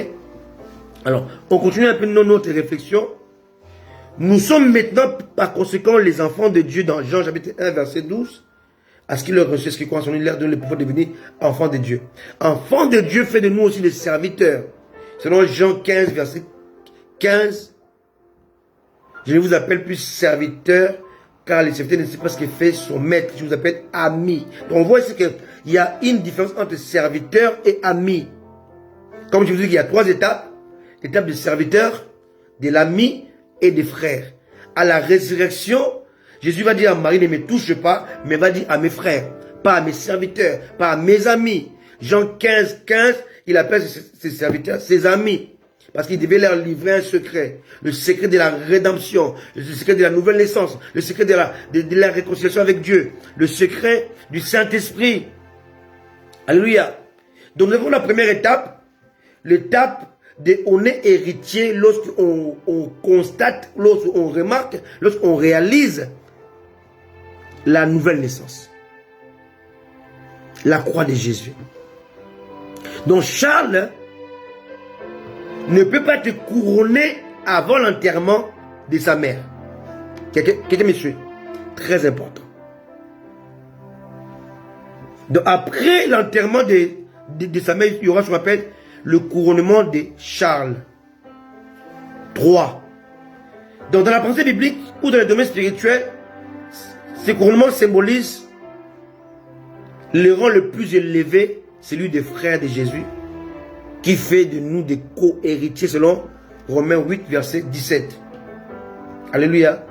Alors, on continue un peu notre réflexion. Nous sommes maintenant, par conséquent, les enfants de Dieu dans Jean chapitre 1, verset 12. À ce qu'il leur reçoit, ce qui croit en son nom, il leur donne le pouvoir de devenir enfants de Dieu. Enfants de Dieu fait de nous aussi des serviteurs. Selon Jean 15, verset 15. Je ne vous appelle plus serviteur, car le serviteur ne sait pas ce que fait son maître. Je vous appelle ami. Donc on voit ici qu'il y a une différence entre serviteur et ami. Comme je vous dis qu'il y a trois étapes. L'étape du serviteur, de l'ami et des frères. À la résurrection, Jésus va dire à Marie, ne me touche pas, mais va dire à mes frères, pas à mes serviteurs, pas à mes amis. Jean 15, 15, il appelle ses serviteurs ses amis. Parce qu'il devait leur livrer un secret. Le secret de la rédemption, le secret de la nouvelle naissance, le secret de la réconciliation avec Dieu, le secret du Saint-Esprit. Alléluia. Donc nous avons la première étape, l'étape on est héritier lorsqu'on constate, lorsqu'on remarque, lorsqu'on réalise la nouvelle naissance. La croix de Jésus. Donc Charles ne peut pas être couronné avant l'enterrement de sa mère. Quelqu'un me suit? Très important. Donc après l'enterrement de sa mère, il y aura ce qu'on appelle le couronnement de Charles III. Donc dans la pensée biblique ou dans le domaine spirituel, ce couronnement symbolise le rang le plus élevé, celui des frères de Jésus, qui fait de nous des co-héritiers selon Romains 8, verset 17. Alléluia.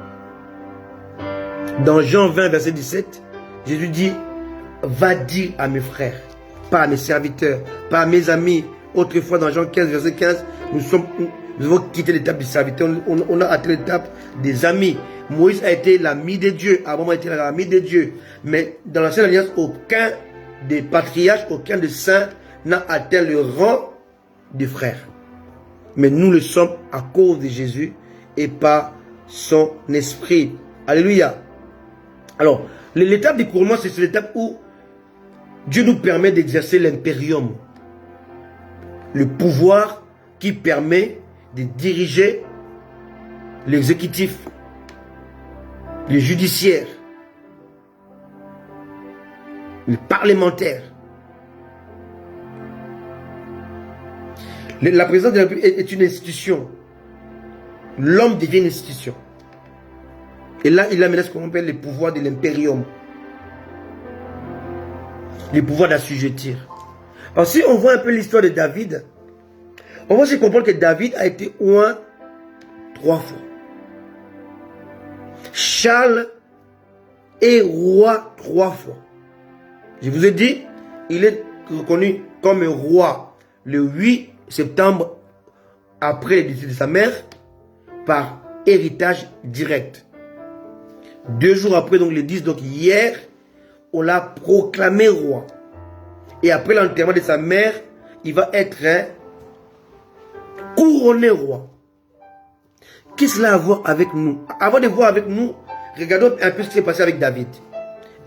Dans Jean 20, verset 17, Jésus dit, va dire à mes frères, pas à mes serviteurs, pas à mes amis. Autrefois, dans Jean 15, verset 15, nous avons quitté l'étape des serviteurs, on a atteint l'étape des amis. Moïse a été l'ami de Dieu, Abraham a été l'ami de Dieu. Mais dans l'ancienne alliance, aucun des patriarches, aucun des saints n'a atteint le rang de frère. Mais nous le sommes à cause de Jésus et par son esprit. Alléluia. Alors, l'étape du couronnement, c'est l'étape où Dieu nous permet d'exercer l'impérium. Le pouvoir qui permet de diriger l'exécutif, le judiciaire, le parlementaire. La présidence de la République est une institution. L'homme devient une institution. Et là, il a maintenant ce qu'on appelle les pouvoirs de l'impérium. Les pouvoirs d'assujettir. Alors si on voit un peu l'histoire de David, on va aussi comprendre que David a été oint 3 fois. Charles est roi 3 fois. Je vous ai dit, il est reconnu comme roi le 8 septembre après le décès de sa mère par héritage direct. 2 jours après, donc le 10, donc hier, on l'a proclamé roi. Et après l'enterrement de sa mère, il va être couronné roi. Qu'est-ce que cela a à voir avec nous? Avant de voir avec nous, regardons un peu ce qui s'est passé avec David.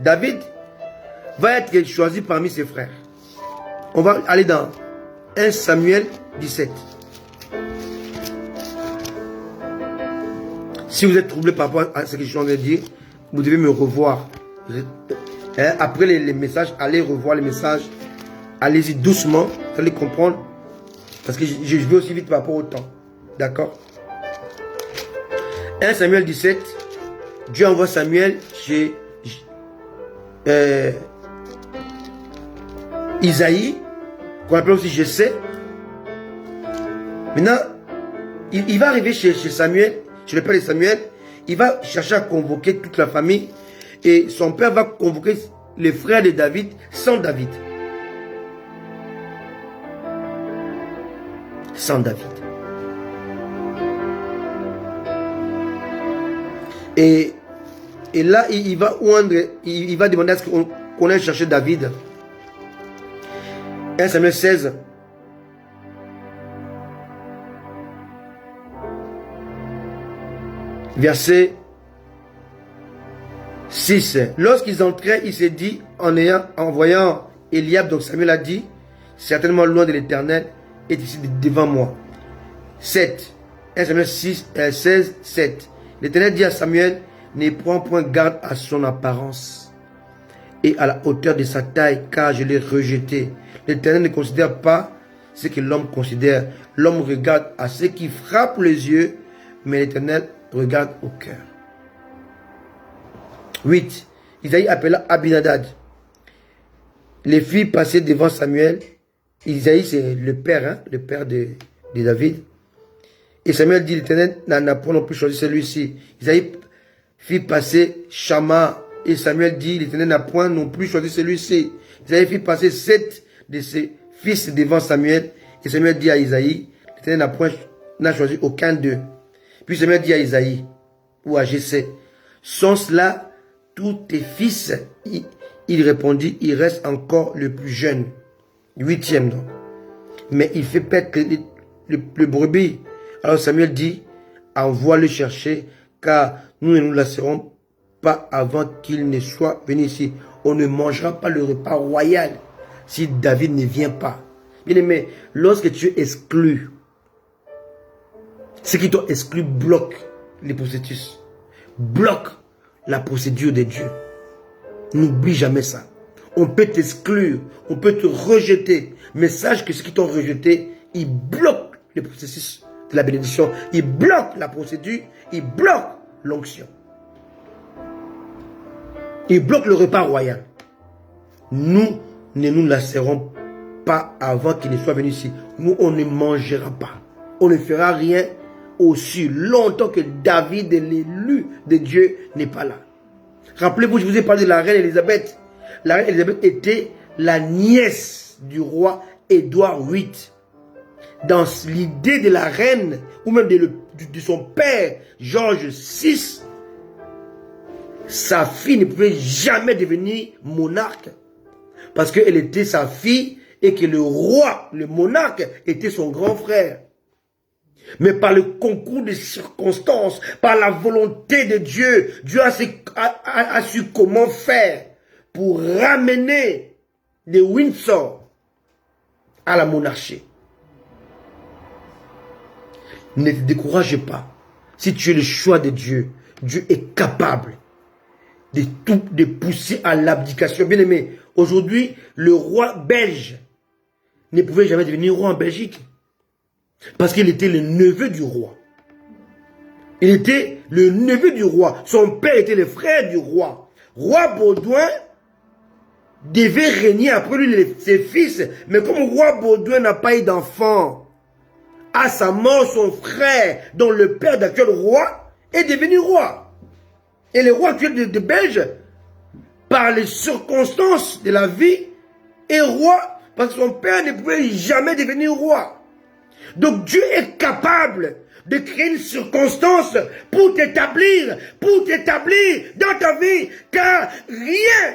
David va être choisi parmi ses frères. On va aller dans 1 Samuel 17. Si vous êtes troublé par rapport à ce que je suis en train de dire, vous devez me revoir. Après les messages, allez revoir les messages. Allez-y doucement, vous allez comprendre. Parce que je vais aussi vite par rapport au temps. D'accord? 1 Samuel 17, Dieu envoie Samuel chez Isaïe, qu'on appelle aussi Jessé. Maintenant, il va arriver chez Samuel, chez le père de Samuel. Il va chercher à convoquer toute la famille. Et son père va convoquer les frères de David sans David. Sans David. Et là, il va oindre, il va demander à ce qu'on aille chercher David. 1 Samuel 16. Verset 6. Lorsqu'ils entraient, il s'est dit, en voyant Eliab, donc Samuel a dit, certainement loin de l'Éternel, est ici devant moi. 7. 1 Samuel 16, 7. L'Éternel dit à Samuel, ne prends point garde à son apparence et à la hauteur de sa taille, car je l'ai rejeté. L'Éternel ne considère pas ce que l'homme considère. L'homme regarde à ce qui frappe les yeux, mais l'Éternel regarde au cœur. 8. Isaïe appela Abinadab. Les filles passaient devant Samuel. Isaïe, c'est le père de David. Et Samuel dit, l'Éternel n'a point non plus choisi celui-ci. Isaïe fit passer Shama. Et Samuel dit, l'Éternel n'a point non plus choisi celui-ci. Isaïe fit passer 7 de ses fils devant Samuel. Et Samuel dit à Isaïe, l'Éternel n'a choisi aucun d'eux. Puis Samuel dit à Isaïe, ou à Jessé, sont cela tous tes fils? Il répondit, il reste encore le plus jeune. 8e donc. Mais il fait paître le brebis. Alors Samuel dit, envoie-le chercher, car nous ne nous lasserons pas avant qu'il ne soit venu ici. On ne mangera pas le repas royal si David ne vient pas. Bien aimé, lorsque tu es exclu, ce qui t'a exclu bloque les processus, bloque la procédure de Dieu. N'oublie jamais ça. On peut t'exclure, on peut te rejeter, mais sache que ceux qui t'ont rejeté, ils bloquent le processus de la bénédiction, ils bloquent la procédure, ils bloquent l'onction. Ils bloquent le repas royal. Nous ne nous lasserons pas avant qu'il ne soit venu ici. Nous, on ne mangera pas. On ne fera rien aussi longtemps que David, l'élu de Dieu, n'est pas là. Rappelez-vous, je vous ai parlé de la reine Élisabeth. La reine Élisabeth était la nièce du roi Édouard VIII. Dans l'idée de la reine, ou même de son père, Georges VI, sa fille ne pouvait jamais devenir monarque. Parce qu'elle était sa fille et que le roi, le monarque, était son grand frère. Mais par le concours des circonstances, par la volonté de Dieu, Dieu a su comment faire pour ramener les Windsor à la monarchie. Ne te décourage pas. Si tu es le choix de Dieu, Dieu est capable de pousser à l'abdication. Bien aimé, aujourd'hui, le roi belge ne pouvait jamais devenir roi en Belgique. Parce qu'il était le neveu du roi. Il était le neveu du roi. Son père était le frère du roi. Roi Baudouin devait régner après lui ses fils. Mais comme roi Baudouin n'a pas eu d'enfant, à sa mort, son frère, dont le père d'actuel roi, est devenu roi. Et le roi actuel de Belge, par les circonstances de la vie, est roi parce que son père ne pouvait jamais devenir roi. Donc Dieu est capable de créer une circonstance pour t'établir dans ta vie, car rien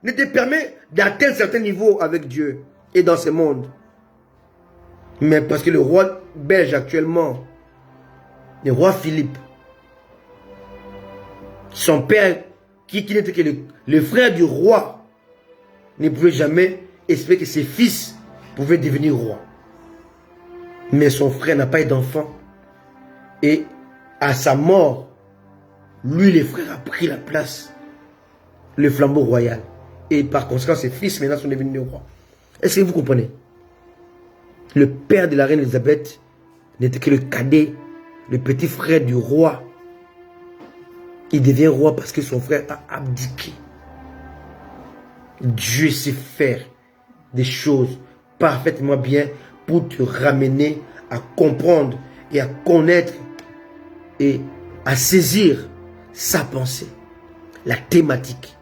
ne te permet d'atteindre certains niveaux avec Dieu et dans ce monde. Mais parce que le roi belge actuellement, le roi Philippe, son père, qui n'était que le frère du roi, ne pouvait jamais espérer que ses fils pouvaient devenir rois. Mais son frère n'a pas eu d'enfant. Et à sa mort, lui, le frère, a pris la place, le flambeau royal. Et par conséquent, ses fils maintenant sont devenus rois. Est-ce que vous comprenez? Le père de la reine Élisabeth n'était que le cadet, le petit frère du roi. Il devient roi parce que son frère a abdiqué. Dieu sait faire des choses parfaitement bien pour te ramener à comprendre et à connaître et à saisir sa pensée, la thématique,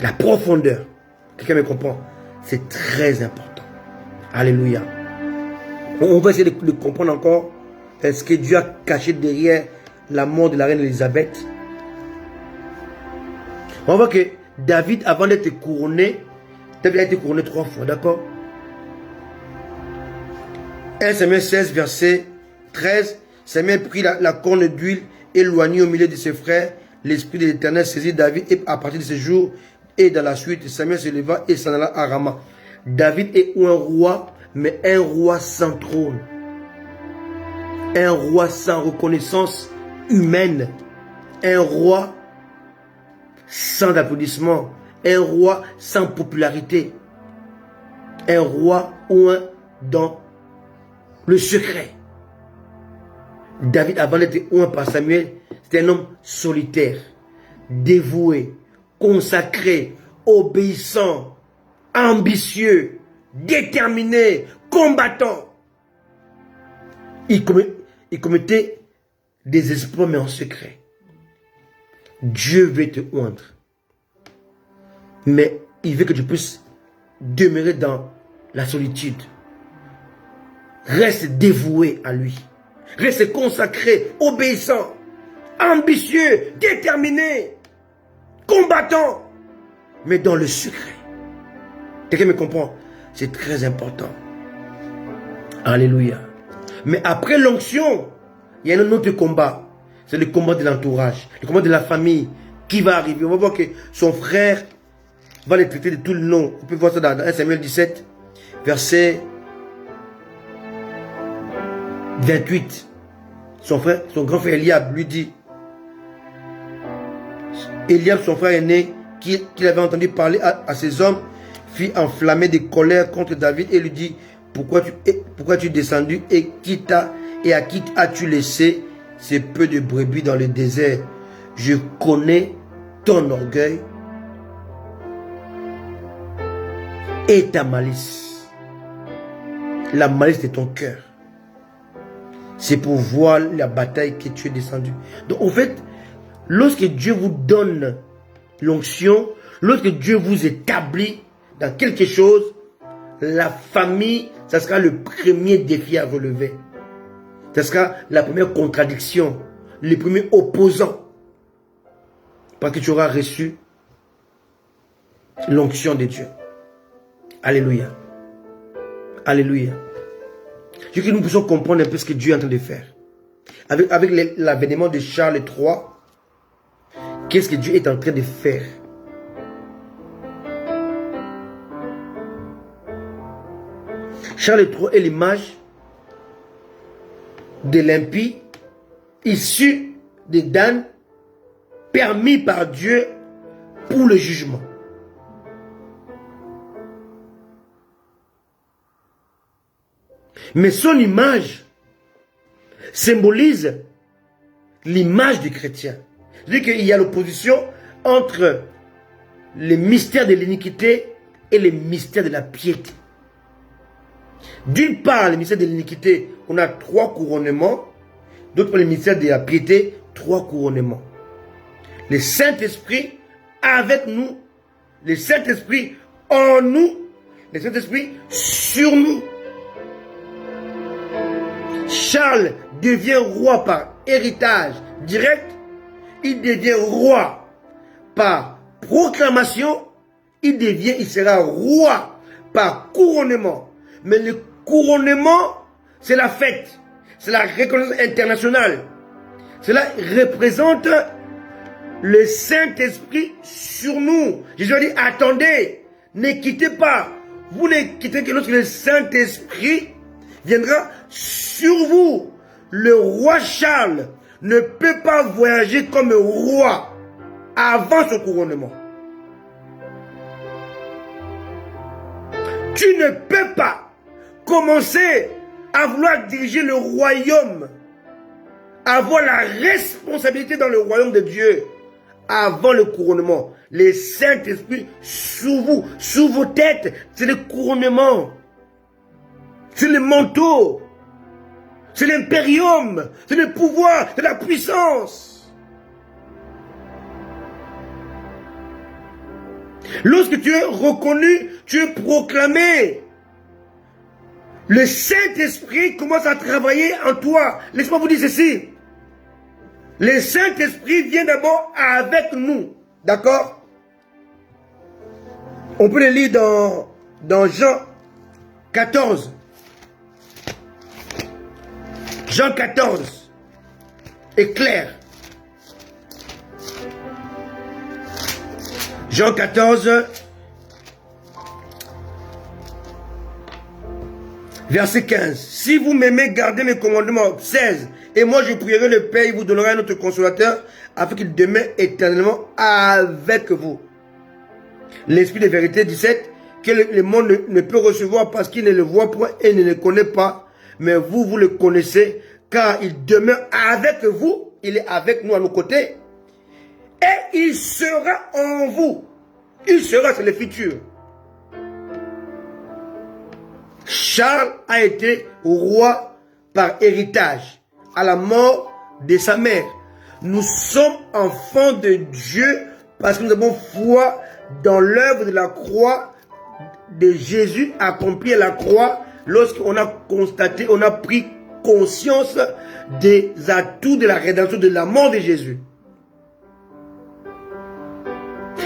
la profondeur. Quelqu'un me comprend? C'est très important. Alléluia. On va essayer de comprendre encore ce que Dieu a caché derrière la mort de la reine Élisabeth. On voit que David, avant d'être couronné, David a été couronné 3 fois, d'accord? 1 Samuel 16, verset 13. Samuel prit la corne d'huile, éloigné au milieu de ses frères. L'esprit de l'Éternel saisit David et à partir de ce jour et dans la suite, Samuel se leva et s'en alla à Rama. David est un roi, mais un roi sans trône. Un roi sans reconnaissance humaine. Un roi sans applaudissements. Un roi sans popularité. Un roi ou un dans le secret. David, avant d'être oint par Samuel, c'était un homme solitaire, dévoué, consacré, obéissant, ambitieux, déterminé, combattant. Il commettait des exploits, mais en secret. Dieu veut te oindre. Mais il veut que tu puisses demeurer dans la solitude. Reste dévoué à lui. Reste consacré, obéissant, ambitieux, déterminé, combattant, mais dans le secret. Quelqu'un me comprend? C'est très important. Alléluia. Mais après l'onction, il y a un autre combat. C'est le combat de l'entourage, le combat de la famille qui va arriver. On va voir que son frère va les traiter de tout le nom. On peut voir ça dans 1 Samuel 17, verset 28. Son grand frère Eliab lui dit, Eliab, son frère aîné, qui avait entendu parler à ses hommes, fit enflammer de colère contre David et lui dit, pourquoi tu es descendu et à qui as-tu laissé ces peu de brebis dans le désert? Je connais ton orgueil et ta malice. La malice de ton cœur. c'est pour voir la bataille que tu es descendu. Donc, en fait, lorsque Dieu vous donne l'onction, lorsque Dieu vous établit dans quelque chose, la famille, ça sera le premier défi à relever. Ça sera la première contradiction, le premier opposant. Parce que tu auras reçu l'onction de Dieu. Alléluia. Alléluia. Je veux que nous puissions comprendre un peu ce que Dieu est en train de faire. Avec l'avènement de Charles III, qu'est-ce que Dieu est en train de faire? Charles III est l'image de l'impie issu de Dan, permis par Dieu pour le jugement. Mais son image symbolise l'image du chrétien. C'est-à-dire qu'il y a l'opposition entre les mystères de l'iniquité et les mystères de la piété. D'une part, les mystères de l'iniquité, on a 3 couronnements. D'autre part, les mystères de la piété, 3 couronnements. Le Saint-Esprit avec nous, le Saint-Esprit en nous, le Saint-Esprit sur nous. Charles devient roi par héritage direct. Il devient roi par proclamation. Il sera roi par couronnement. Mais le couronnement, c'est la fête. C'est la reconnaissance internationale. Cela représente le Saint-Esprit sur nous. Jésus a dit, attendez, ne quittez pas. Vous ne quittez que lorsque le Saint-Esprit viendra sur vous. Le roi Charles ne peut pas voyager comme roi avant son couronnement. Tu ne peux pas commencer à vouloir diriger le royaume, avoir la responsabilité dans le royaume de Dieu avant le couronnement. Le Saint-Esprit sous vous, sous vos têtes, c'est le couronnement. C'est le manteau. C'est l'impérium. C'est le pouvoir, c'est la puissance. Lorsque tu es reconnu, tu es proclamé. Le Saint-Esprit commence à travailler en toi. Laisse-moi vous dire ceci. Le Saint-Esprit vient d'abord avec nous. D'accord? On peut le lire dans Jean 14. Jean 14 est clair. Jean 14, verset 15. Si vous m'aimez, gardez mes commandements. 16. Et moi je prierai le Père, il vous donnera un autre consolateur, afin qu'il demeure éternellement avec vous. L'Esprit de vérité, 17. Que le monde ne peut recevoir parce qu'il ne le voit point et ne le connaît pas. Mais vous, vous le connaissez, car il demeure avec vous. Il est avec nous à nos côtés. Et il sera en vous. Il sera, c'est le futur. Charles a été roi par héritage à la mort de sa mère. Nous sommes enfants de Dieu parce que nous avons foi dans l'œuvre de la croix de Jésus accompli à la croix. Lorsqu'on a constaté, on a pris conscience des atouts de la rédemption, de la mort de Jésus.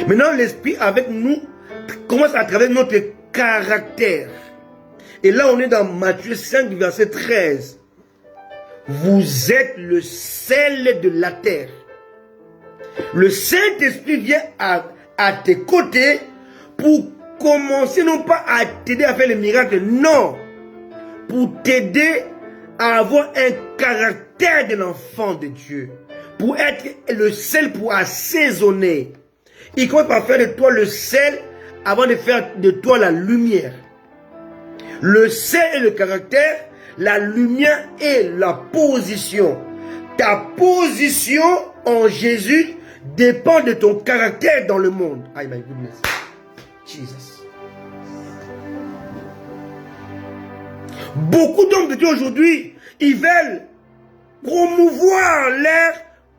Maintenant, l'Esprit avec nous commence à travers notre caractère. Et là, on est dans Matthieu 5, verset 13. Vous êtes le sel de la terre. Le Saint-Esprit vient à tes côtés pour commencer non pas à t'aider à faire les miracles, non. Pour t'aider à avoir un caractère de l'enfant de Dieu. Pour être le sel, pour assaisonner. Il commence par faire de toi le sel avant de faire de toi la lumière. Le sel est le caractère, la lumière est la position. Ta position en Jésus dépend de ton caractère dans le monde. Oh my goodness. Jesus. Beaucoup d'hommes de Dieu aujourd'hui, ils veulent promouvoir leur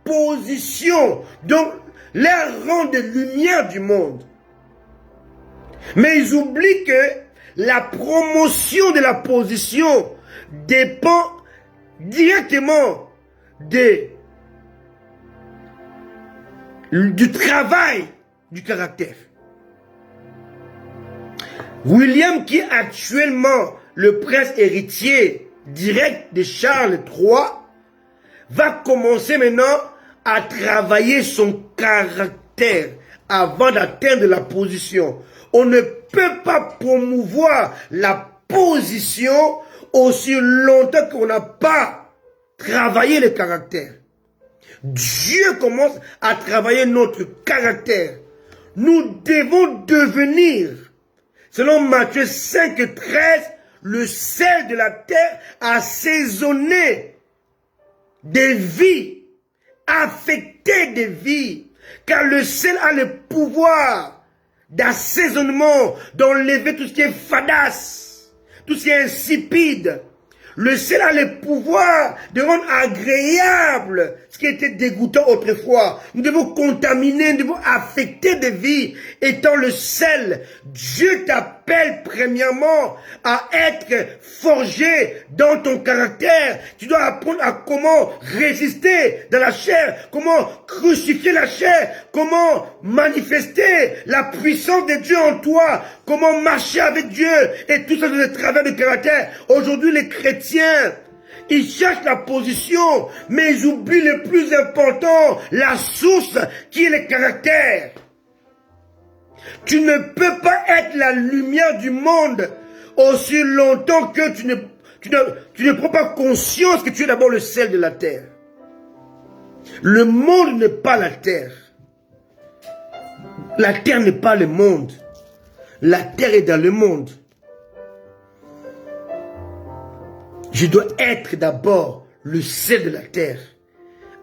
position, donc leur rang de lumière du monde. Mais ils oublient que la promotion de la position dépend directement du travail du caractère. William, qui est actuellement le prince héritier direct de Charles III, va commencer maintenant à travailler son caractère avant d'atteindre la position. On ne peut pas promouvoir la position aussi longtemps qu'on n'a pas travaillé le caractère. Dieu commence à travailler notre caractère. Nous devons devenir, selon Matthieu 5, 13, le sel de la terre assaisonné des vies, affecté des vies, car le sel a le pouvoir d'assaisonnement, d'enlever tout ce qui est fadasse, tout ce qui est insipide. Le sel a le pouvoir de rendre agréable ce qui était dégoûtant autrefois. Nous devons contaminer, nous devons affecter des vies. Étant le sel, Dieu t'appelle premièrement à être forgé dans ton caractère. Tu dois apprendre à comment résister dans la chair, comment crucifier la chair, comment manifester la puissance de Dieu en toi, comment marcher avec Dieu et tout ça dans le travers du caractère. Aujourd'hui, les chrétiens, ils cherchent la position, mais ils oublient le plus important, la source qui est le caractère. Tu ne peux pas être la lumière du monde aussi longtemps que tu ne prends pas conscience que tu es d'abord le sel de la terre. Le monde n'est pas la terre. La terre n'est pas le monde. La terre est dans le monde. Je dois être d'abord le sel de la terre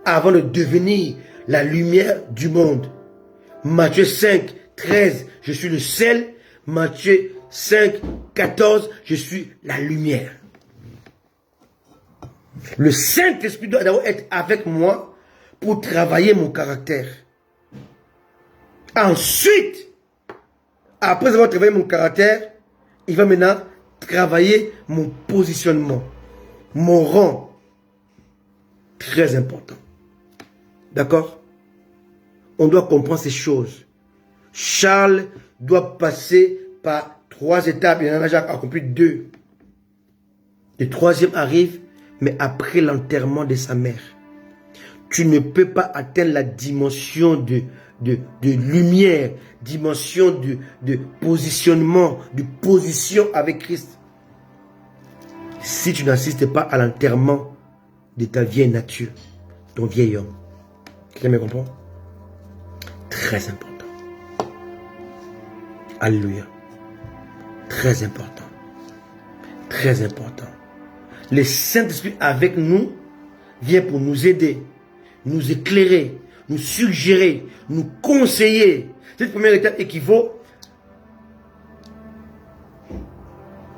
avant de devenir la lumière du monde. Matthieu 5, 13, je suis le sel. Matthieu 5, 14, je suis la lumière. Le Saint-Esprit doit d'abord être avec moi pour travailler mon caractère. Ensuite, après avoir travaillé mon caractère, il va maintenant travailler mon positionnement, mon rang. Très important. D'accord? On doit comprendre ces choses. Charles doit passer par 3 étapes. Il en a déjà accompli 2. Le 3e arrive, mais après l'enterrement de sa mère. Tu ne peux pas atteindre la dimension de lumière, dimension de positionnement, de position avec Christ, si tu n'assistes pas à l'enterrement de ta vieille nature, ton vieil homme. Quelqu'un me comprend? Très important. Alléluia. Très important. Très important. Le Saint-Esprit avec nous vient pour nous aider, nous éclairer, nous suggérer, nous conseiller. Cette première étape équivaut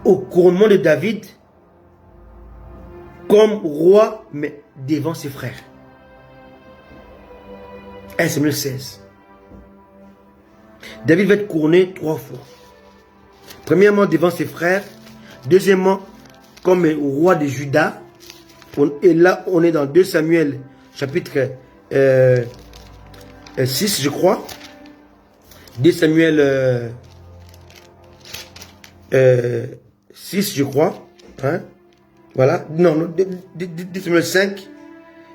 au couronnement de David comme roi, mais devant ses frères. 1 Samuel 16. David va être couronné 3 fois. Premièrement, devant ses frères. Deuxièmement, comme roi de Juda. Et là, on est dans 2 Samuel, chapitre 6, je crois. 2 Samuel 6, je crois. Hein? Voilà. Non, 2 Samuel 5,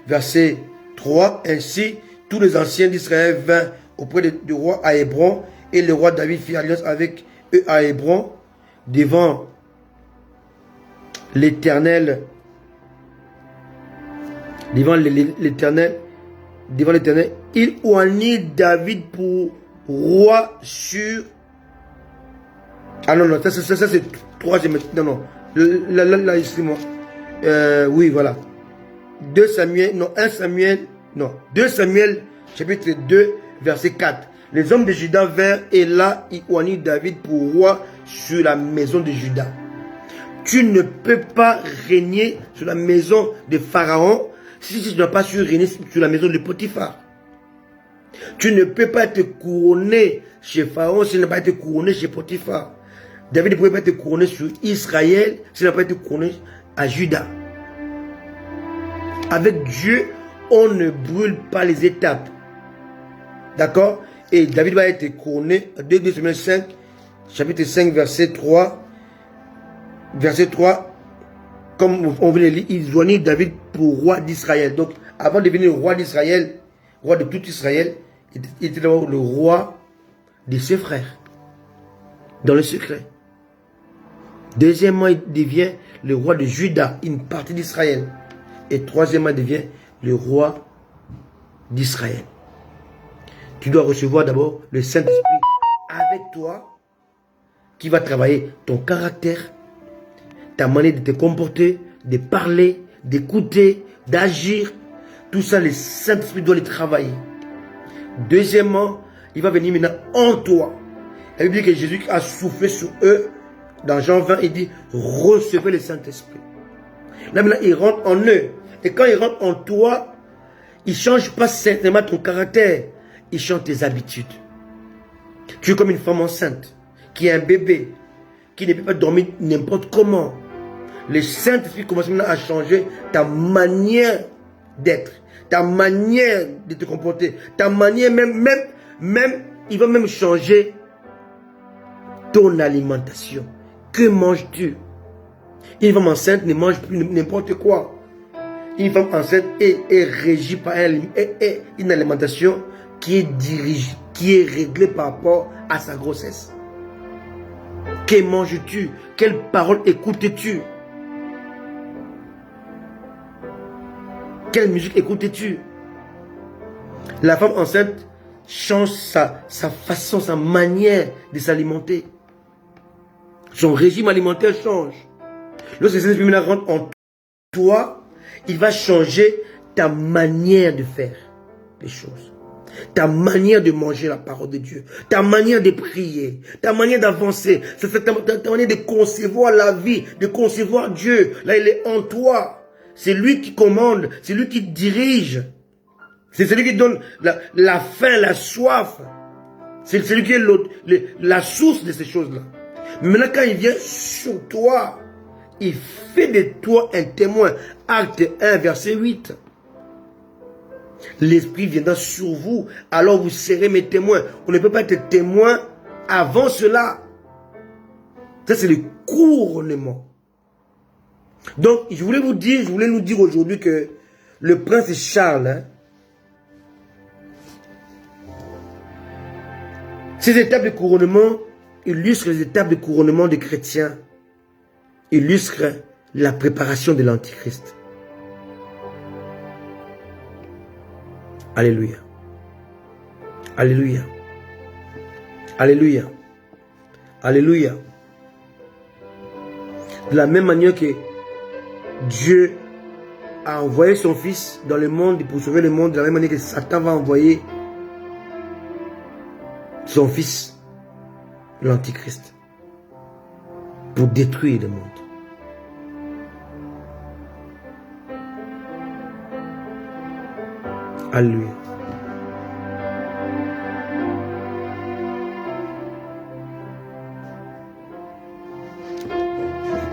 verset 3. Ainsi, tous les anciens d'Israël vinrent auprès du roi à Hébron. Et le roi David fit alliance avec eux à Hébron devant l'Éternel. Devant l'Éternel, il oignit David pour roi sur... Ah non, ça c'est 3e. Non, là, excusez-moi. Oui, voilà. 2 Samuel, 2 Samuel, chapitre 2, verset 4. Les hommes de Juda vinrent et là, il oignit David pour roi sur la maison de Juda. Tu ne peux pas régner sur la maison de Pharaon si tu n'as pas su régner sur la maison de Potiphar. Tu ne peux pas être couronné chez Pharaon s'il n'a pas été couronné chez Potiphar. David ne pouvait pas être couronné sur Israël s'il n'a pas été couronné à Juda. Avec Dieu, on ne brûle pas les étapes. D'accord? Et David va être couronné, 2 Samuel 5, chapitre 5, verset 3. Verset 3, comme on vient de lire, ils ont mis David pour roi d'Israël. Donc, avant de devenir roi d'Israël, roi de tout Israël, il était d'abord le roi de ses frères, dans le secret. Deuxièmement, il devient le roi de Juda, une partie d'Israël. Et troisièmement, il devient le roi d'Israël. Tu dois recevoir d'abord le Saint-Esprit avec toi, qui va travailler ton caractère, ta manière de te comporter, de parler, d'écouter, d'agir. Tout ça, le Saint-Esprit doit le travailler. Deuxièmement, il va venir maintenant en toi. La Bible dit que Jésus a soufflé sur eux. Dans Jean 20, il dit, recevez le Saint-Esprit. Là maintenant, il rentre en eux. Et quand il rentre en toi, il ne change pas simplement ton caractère. Il change tes habitudes. Tu es comme une femme enceinte, qui est un bébé, qui ne peut pas dormir n'importe comment. Le Saint-Esprit commence maintenant à changer ta manière d'être, ta manière de te comporter, ta manière même, il va même changer ton alimentation. Que manges-tu? Une femme enceinte ne mange plus n'importe quoi. Une femme enceinte est régie par une alimentation qui est dirigée, qui est réglée par rapport à sa grossesse. Que manges-tu? Quelle parole écoutes-tu? Quelle musique écoutes-tu? La femme enceinte change sa façon, sa manière de s'alimenter. Son régime alimentaire change. Lorsque cet esprit rentre en toi, il va changer ta manière de faire les choses. Ta manière de manger la parole de Dieu. Ta manière de prier. Ta manière d'avancer. C'est ta manière de concevoir la vie, de concevoir Dieu. Là, il est en toi. C'est lui qui commande, c'est lui qui dirige. C'est celui qui donne la faim, la soif. C'est celui qui est la source de ces choses-là. Mais maintenant, quand il vient sur toi, il fait de toi un témoin. Acte 1, verset 8. L'Esprit viendra sur vous, alors vous serez mes témoins. On ne peut pas être témoin avant cela. Ça, c'est le couronnement. Donc, je voulais nous dire aujourd'hui que le prince Charles, ces étapes de couronnement illustrent les étapes de couronnement des chrétiens, illustrent la préparation de l'Antichrist. Alléluia. Alléluia. Alléluia. Alléluia. De la même manière que Dieu a envoyé son Fils dans le monde pour sauver le monde, de la même manière que Satan va envoyer son Fils, l'Antichrist, pour détruire le monde. Alléluia.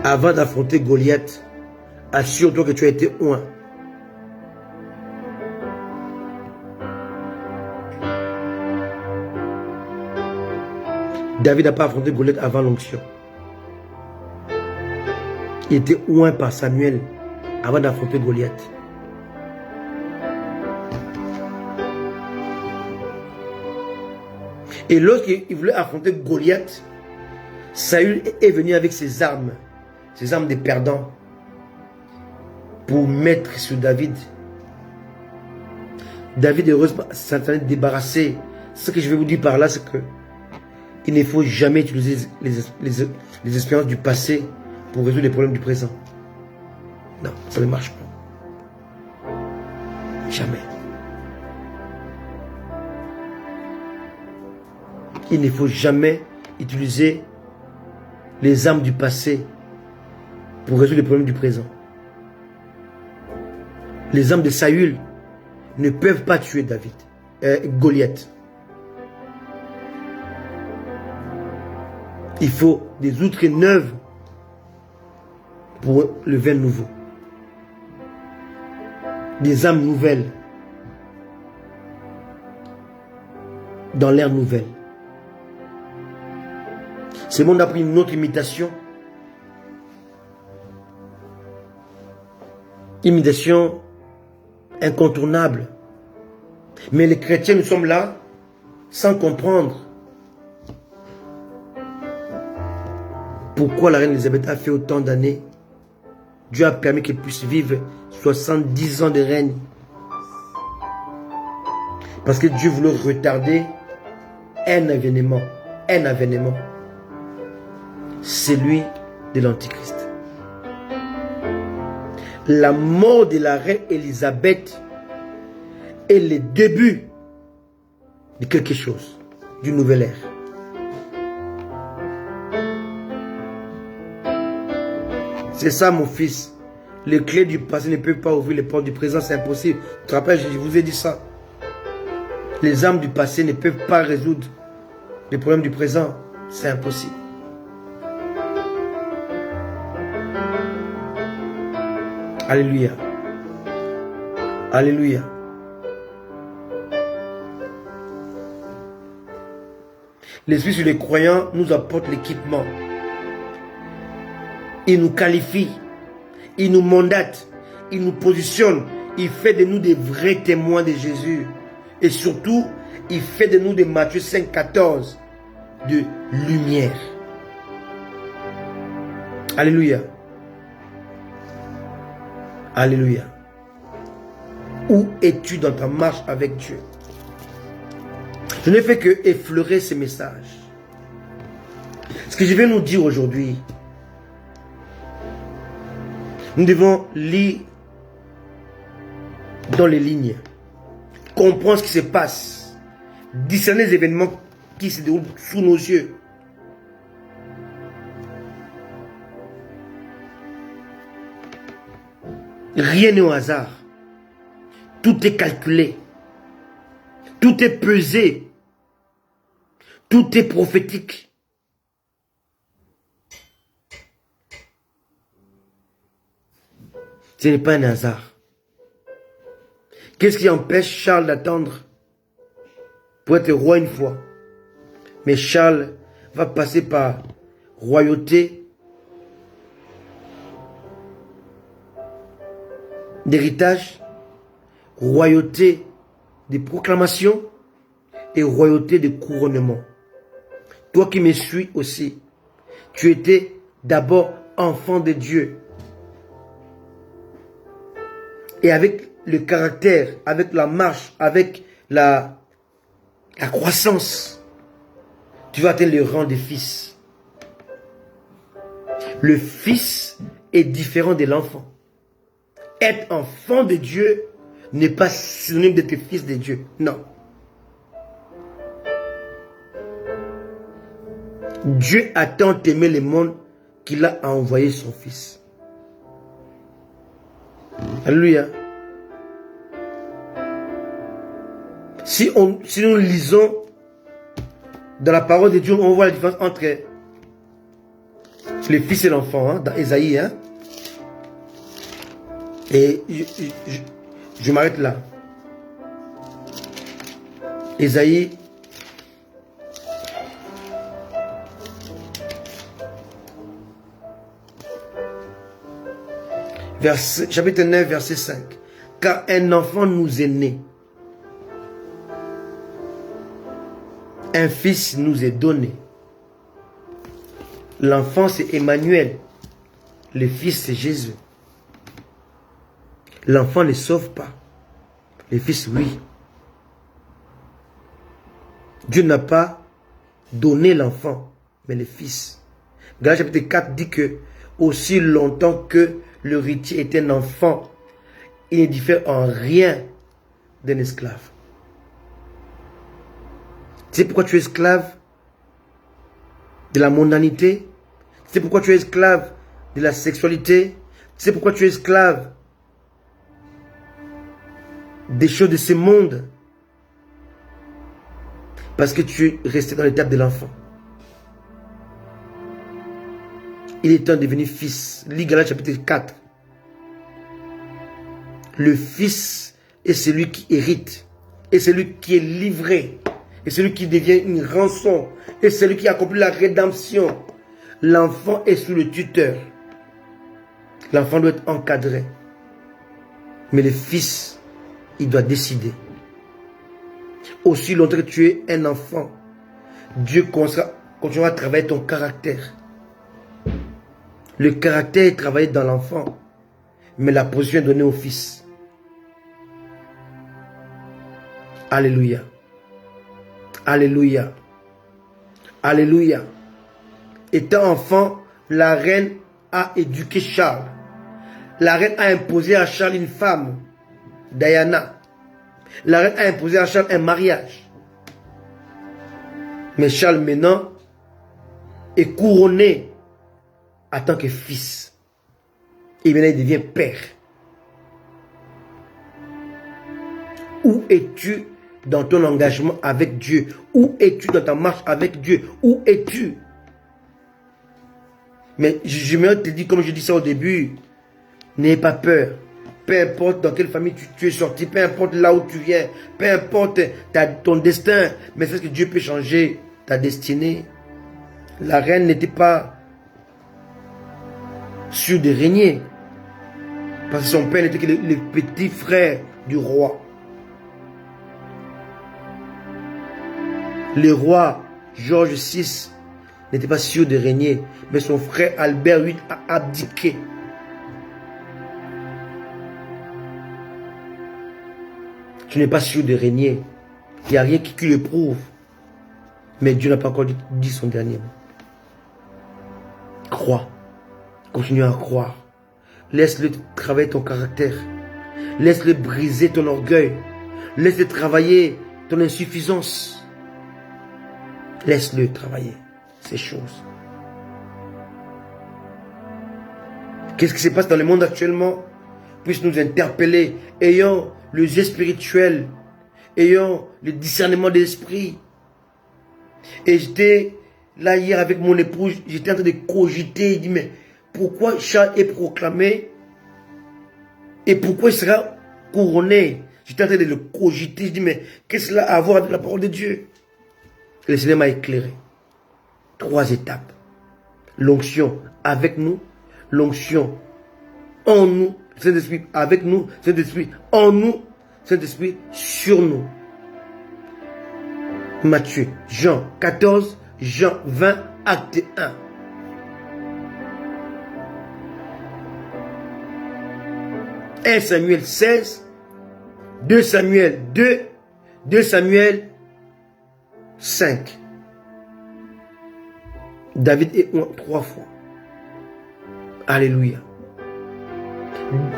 Avant d'affronter Goliath, assure-toi que tu as été oint. David n'a pas affronté Goliath avant l'onction. Il était oint par Samuel avant d'affronter Goliath. Et lorsqu'il voulait affronter Goliath, Saül est venu avec ses armes des perdants, pour mettre sur David. David, heureusement, s'en est débarrassé. Ce que je vais vous dire par là, c'est que il ne faut jamais utiliser les expériences du passé pour résoudre les problèmes du présent. Non, ça ne marche pas. Jamais. Il ne faut jamais utiliser les armes du passé pour résoudre les problèmes du présent. Les hommes de Saül ne peuvent pas tuer Goliath. Il faut des outres neuves pour le vin nouveau. Des âmes nouvelles dans l'ère nouvelle. Ce monde a pris une autre imitation. Imitation incontournable. Mais les chrétiens, nous sommes là sans comprendre pourquoi la reine Elisabeth a fait autant d'années. Dieu a permis qu'elle puisse vivre 70 ans de règne. Parce que Dieu voulait retarder un événement. Celui de l'Antichrist. La mort de la reine Elisabeth est le début de quelque chose, d'une nouvelle ère. C'est ça, mon fils. Les clés du passé ne peuvent pas ouvrir les portes du présent, c'est impossible. Tu te rappelles, je vous ai dit ça. Les âmes du passé ne peuvent pas résoudre les problèmes du présent, c'est impossible. Alléluia. Alléluia. L'Esprit sur les croyants nous apporte l'équipement. Il nous qualifie. Il nous mandate. Il nous positionne. Il fait de nous des vrais témoins de Jésus. Et surtout, il fait de nous des Matthieu 5,14 de lumière. Alléluia. Alléluia. Où es-tu dans ta marche avec Dieu? Je n'ai fait que effleurer ces messages. Ce que je vais nous dire aujourd'hui, nous devons lire dans les lignes, comprendre ce qui se passe, discerner les événements qui se déroulent sous nos yeux. Rien n'est au hasard. Tout est calculé. Tout est pesé. Tout est prophétique. Ce n'est pas un hasard. Qu'est-ce qui empêche Charles d'attendre pour être roi une fois? Mais Charles va passer par royauté, d'héritage, royauté de proclamation et royauté de couronnement. Toi qui me suis aussi, tu étais d'abord enfant de Dieu. Et avec le caractère, avec la marche, avec la croissance, tu vas atteindre le rang de fils. Le fils est différent de l'enfant. Être enfant de Dieu n'est pas synonyme d'être fils de Dieu. Non. Dieu a tant aimé le monde qu'il a envoyé son fils. Alléluia. Si nous lisons dans la parole de Dieu, on voit la différence entre le fils et l'enfant, dans Ésaïe. Et je m'arrête là. Ésaïe. Chapitre 9, verset 5. Car un enfant nous est né. Un fils nous est donné. L'enfant c'est Emmanuel. Le fils c'est Jésus. L'enfant ne sauve pas. Le fils, oui. Dieu n'a pas donné l'enfant, mais le fils. Galates chapitre 4 dit que aussi longtemps que l'héritier est un enfant, il ne diffère en rien d'un esclave. Tu sais pourquoi tu es esclave de la mondanité? Tu sais pourquoi tu es esclave de la sexualité? Tu sais pourquoi tu es esclave des choses de ce monde. Parce que tu es resté dans l'étape de l'enfant. Il est temps de devenir fils. Lis Galates chapitre 4. Le fils est celui qui hérite. Et celui qui est livré. Et celui qui devient une rançon. Et celui qui accomplit la rédemption. L'enfant est sous le tuteur. L'enfant doit être encadré. Mais le fils, il doit décider. Aussi longtemps que tu es un enfant, Dieu continuera à travailler ton caractère. Le caractère est travaillé dans l'enfant, mais la position est donnée au fils. Alléluia. Alléluia. Alléluia. Étant enfant, la reine a éduqué Charles. La reine a imposé à Charles une femme, Diana. La reine a imposé à Charles un mariage. Mais Charles maintenant est couronné en tant que fils. Et maintenant il devient père. Où es-tu dans ton engagement avec Dieu? Où es-tu dans ta marche avec Dieu? Où es-tu? Mais je me te dis, comme je dis ça au début, n'ayez pas peur. Peu importe dans quelle famille tu es sorti, peu importe là où tu viens, peu importe ton destin, mais c'est ce que Dieu peut changer ta destinée. La reine n'était pas sûre de régner, parce que son père n'était que le petit frère du roi. Le roi Georges VI n'était pas sûr de régner, mais son frère Albert VIII a abdiqué. Tu n'es pas sûr de régner. Il n'y a rien qui le prouve. Mais Dieu n'a pas encore dit son dernier mot. Crois. Continue à croire. Laisse-le travailler ton caractère. Laisse-le briser ton orgueil. Laisse-le travailler ton insuffisance. Laisse-le travailler ces choses. Qu'est-ce qui se passe dans le monde actuellement? Puisse nous interpeller. Ayons le jeu spirituel. Ayons le discernement de l'esprit. Et j'étais là hier avec mon épouse. J'étais en train de cogiter. Il dit, mais pourquoi Charles est proclamé? Et pourquoi il sera couronné? J'étais en train de le cogiter. Je dis, mais qu'est-ce que cela a à voir avec la parole de Dieu? Et le Seigneur m'a éclairé. 3 étapes. L'onction avec nous. L'onction en nous. Saint-Esprit avec nous. Saint-Esprit en nous. Saint-Esprit sur nous. Matthieu, Jean 14, Jean 20, acte 1. « 1 Samuel 16, 2 Samuel 2, 2 Samuel 5. David est 3 fois. Alléluia.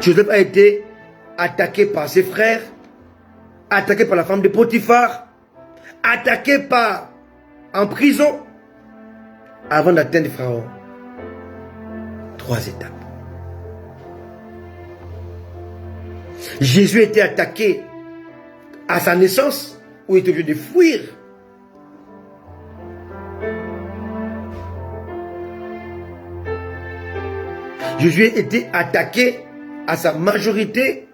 Joseph a été attaqué par ses frères, attaqué par la femme de Potiphar, attaqué en prison, avant d'atteindre Pharaon. 3 étapes. Jésus a été attaqué à sa naissance, où il était obligé de fuir. Jésus a été attaqué à sa majorité,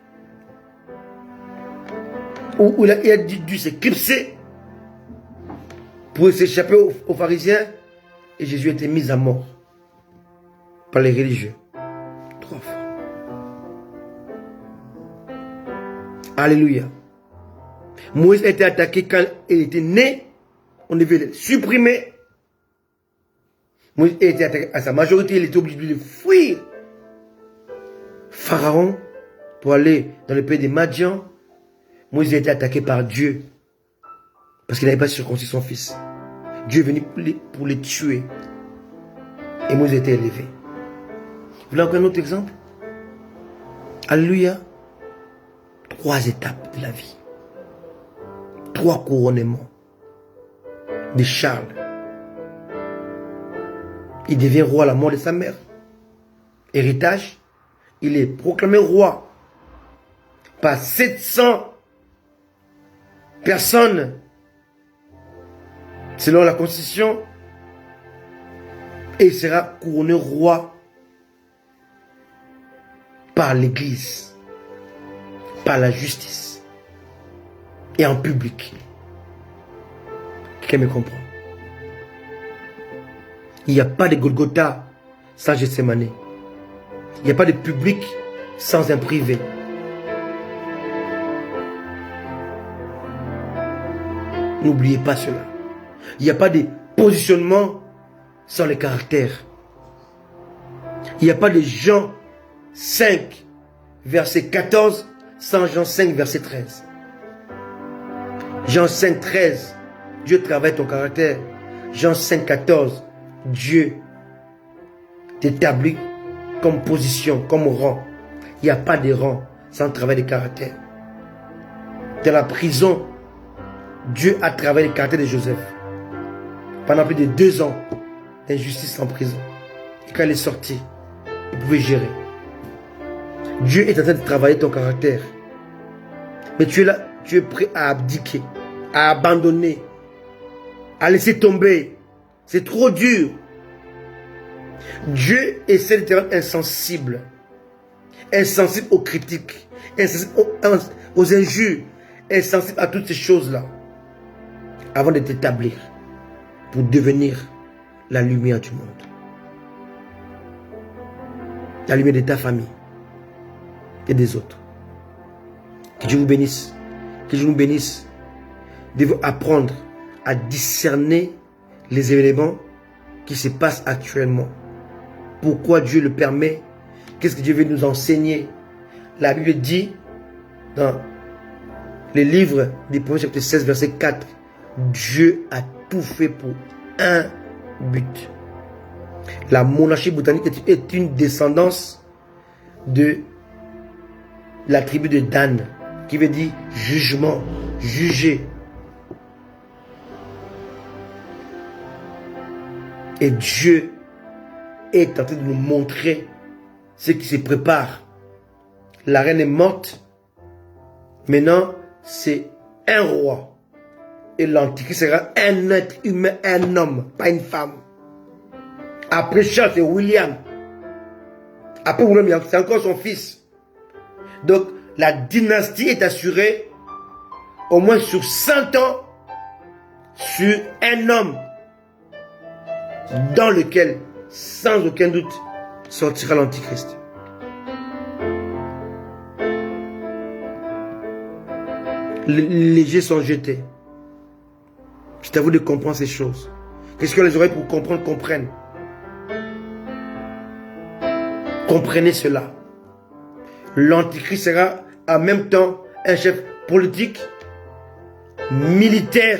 où il a dû s'éclipser pour s'échapper aux pharisiens, et Jésus a été mis à mort par les religieux 3 fois. Alléluia. Moïse a été attaqué quand il était né, on devait le supprimer. Moïse a été attaqué à sa majorité, il était obligé de fuir Pharaon pour aller dans le pays des Madian. Moïse a été attaqué par Dieu parce qu'il n'avait pas circoncis son fils. Dieu est venu pour les tuer. Et Moïse a été élevé. Vous voulez encore un autre exemple? Alléluia. 3 étapes de la vie. 3 couronnements de Charles. Il devient roi à la mort de sa mère. Héritage. Il est proclamé roi par 700 personne, selon la Constitution, et il sera couronné roi par l'Église, par la justice et en public. Quelqu'un me comprend? Il n'y a pas de Golgotha sans Gethsemane. Il n'y a pas de public sans un privé. N'oubliez pas cela. Il n'y a pas de positionnement sans le caractère. Il n'y a pas de Jean 5, verset 14, sans Jean 5, verset 13. Jean 5, 13, Dieu travaille ton caractère. Jean 5, 14, Dieu t'établit comme position, comme rang. Il n'y a pas de rang sans travail de caractère. Dans la prison, Dieu a travaillé le caractère de Joseph. Pendant plus de 2 ans d'injustice en prison. Et quand il est sorti, il pouvait gérer. Dieu est en train de travailler ton caractère. Mais tu es là, tu es prêt à abdiquer, à abandonner, à laisser tomber. C'est trop dur. Dieu essaie de te rendre insensible. Insensible aux critiques, insensible aux injures, insensible à toutes ces choses-là. Avant de t'établir pour devenir la lumière du monde. La lumière de ta famille et des autres. Que Dieu vous bénisse. Que Dieu nous bénisse. Nous devons apprendre à discerner les événements qui se passent actuellement. Pourquoi Dieu le permet? Qu'est-ce que Dieu veut nous enseigner? La Bible dit dans les livres des Proverbes chapitre 16 verset 4, Dieu a tout fait pour un but. La monarchie britannique est une descendance de la tribu de Dan, qui veut dire jugement, juger. Et Dieu est en train de nous montrer ce qui se prépare. La reine est morte. Maintenant, c'est un roi. Et l'antichrist sera un être humain, un homme, pas une femme. Après Charles, c'est William. Après William, c'est encore son fils. Donc, la dynastie est assurée au moins sur 100 ans sur un homme dans lequel, sans aucun doute, sortira l'antichrist. Les jets sont jetés. C'est à vous de comprendre ces choses. Qu'est-ce que les oreilles pour comprendre comprennent. Comprenez cela. L'antichrist sera en même temps un chef politique, militaire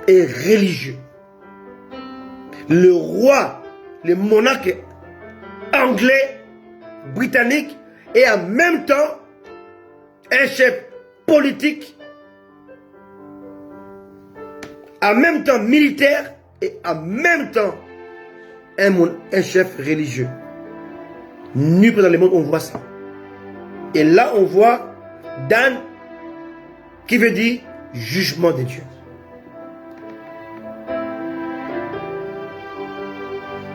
et religieux. Le roi, le monarque anglais, britannique et en même temps un chef politique, en même temps militaire et en même temps un chef religieux. Nulle part dans le monde on voit ça. Et là on voit Dan qui veut dire jugement de Dieu.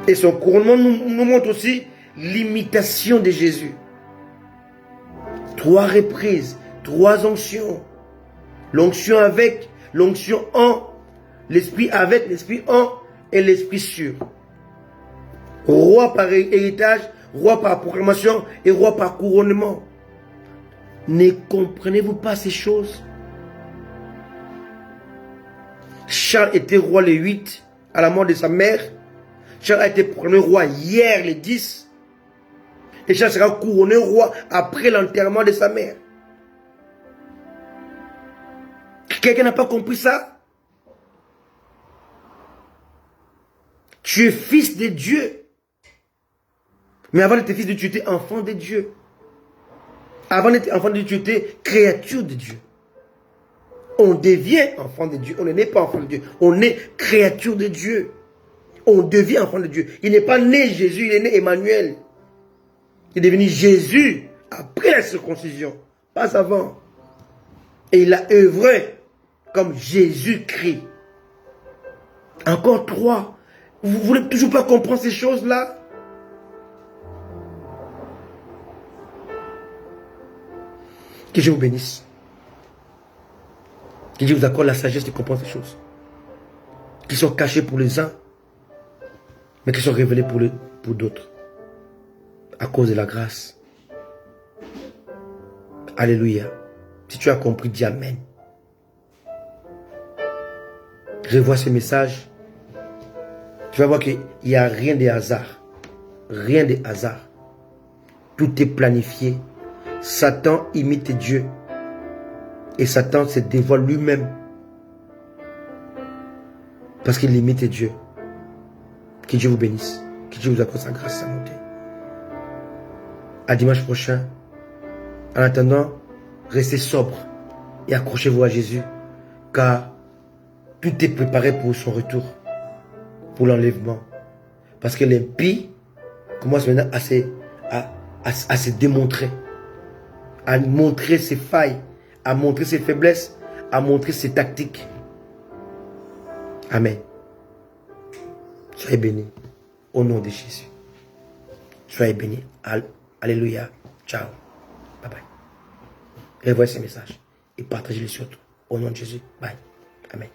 Et son couronnement nous montre aussi l'imitation de Jésus. 3 reprises, 3 onctions. L'onction avec, l'onction en, l'esprit avec, l'esprit en et l'esprit sur. Roi par héritage, roi par proclamation et roi par couronnement. Ne comprenez-vous pas ces choses? Charles était roi le 8 à la mort de sa mère. Charles a été proclamé roi hier le 10. Et Charles sera couronné roi après l'enterrement de sa mère. Quelqu'un n'a pas compris ça? Tu es fils de Dieu. Mais avant d'être fils de Dieu, tu étais enfant de Dieu. Avant d'être enfant de Dieu, tu étais créature de Dieu. On devient enfant de Dieu. On n'est pas enfant de Dieu. On est créature de Dieu. On devient enfant de Dieu. Il n'est pas né Jésus, il est né Emmanuel. Il est devenu Jésus après la circoncision, pas avant. Et il a œuvré comme Jésus-Christ. Encore 3. Vous ne voulez toujours pas comprendre ces choses-là? Que Dieu vous bénisse. Que Dieu vous accorde la sagesse de comprendre ces choses. Qui sont cachées pour les uns, mais qui sont révélées pour d'autres. À cause de la grâce. Alléluia. Si tu as compris, dis Amen. Revois ce message. Tu vas voir qu'il n'y a rien de hasard. Rien de hasard. Tout est planifié. Satan imite Dieu. Et Satan se dévoile lui-même. Parce qu'il imite Dieu. Que Dieu vous bénisse. Que Dieu vous accorde sa grâce, sa montée. À dimanche prochain. En attendant, restez sobre et accrochez-vous à Jésus. Car tout est préparé pour son retour. Pour l'enlèvement. Parce que l'impie commence maintenant à se démontrer. À montrer ses failles. À montrer ses faiblesses. À montrer ses tactiques. Amen. Soyez bénis. Au nom de Jésus. Soyez bénis. Alléluia. Ciao. Bye bye. Revoyez ces messages. Et partagez-les surtout. Au nom de Jésus. Bye. Amen.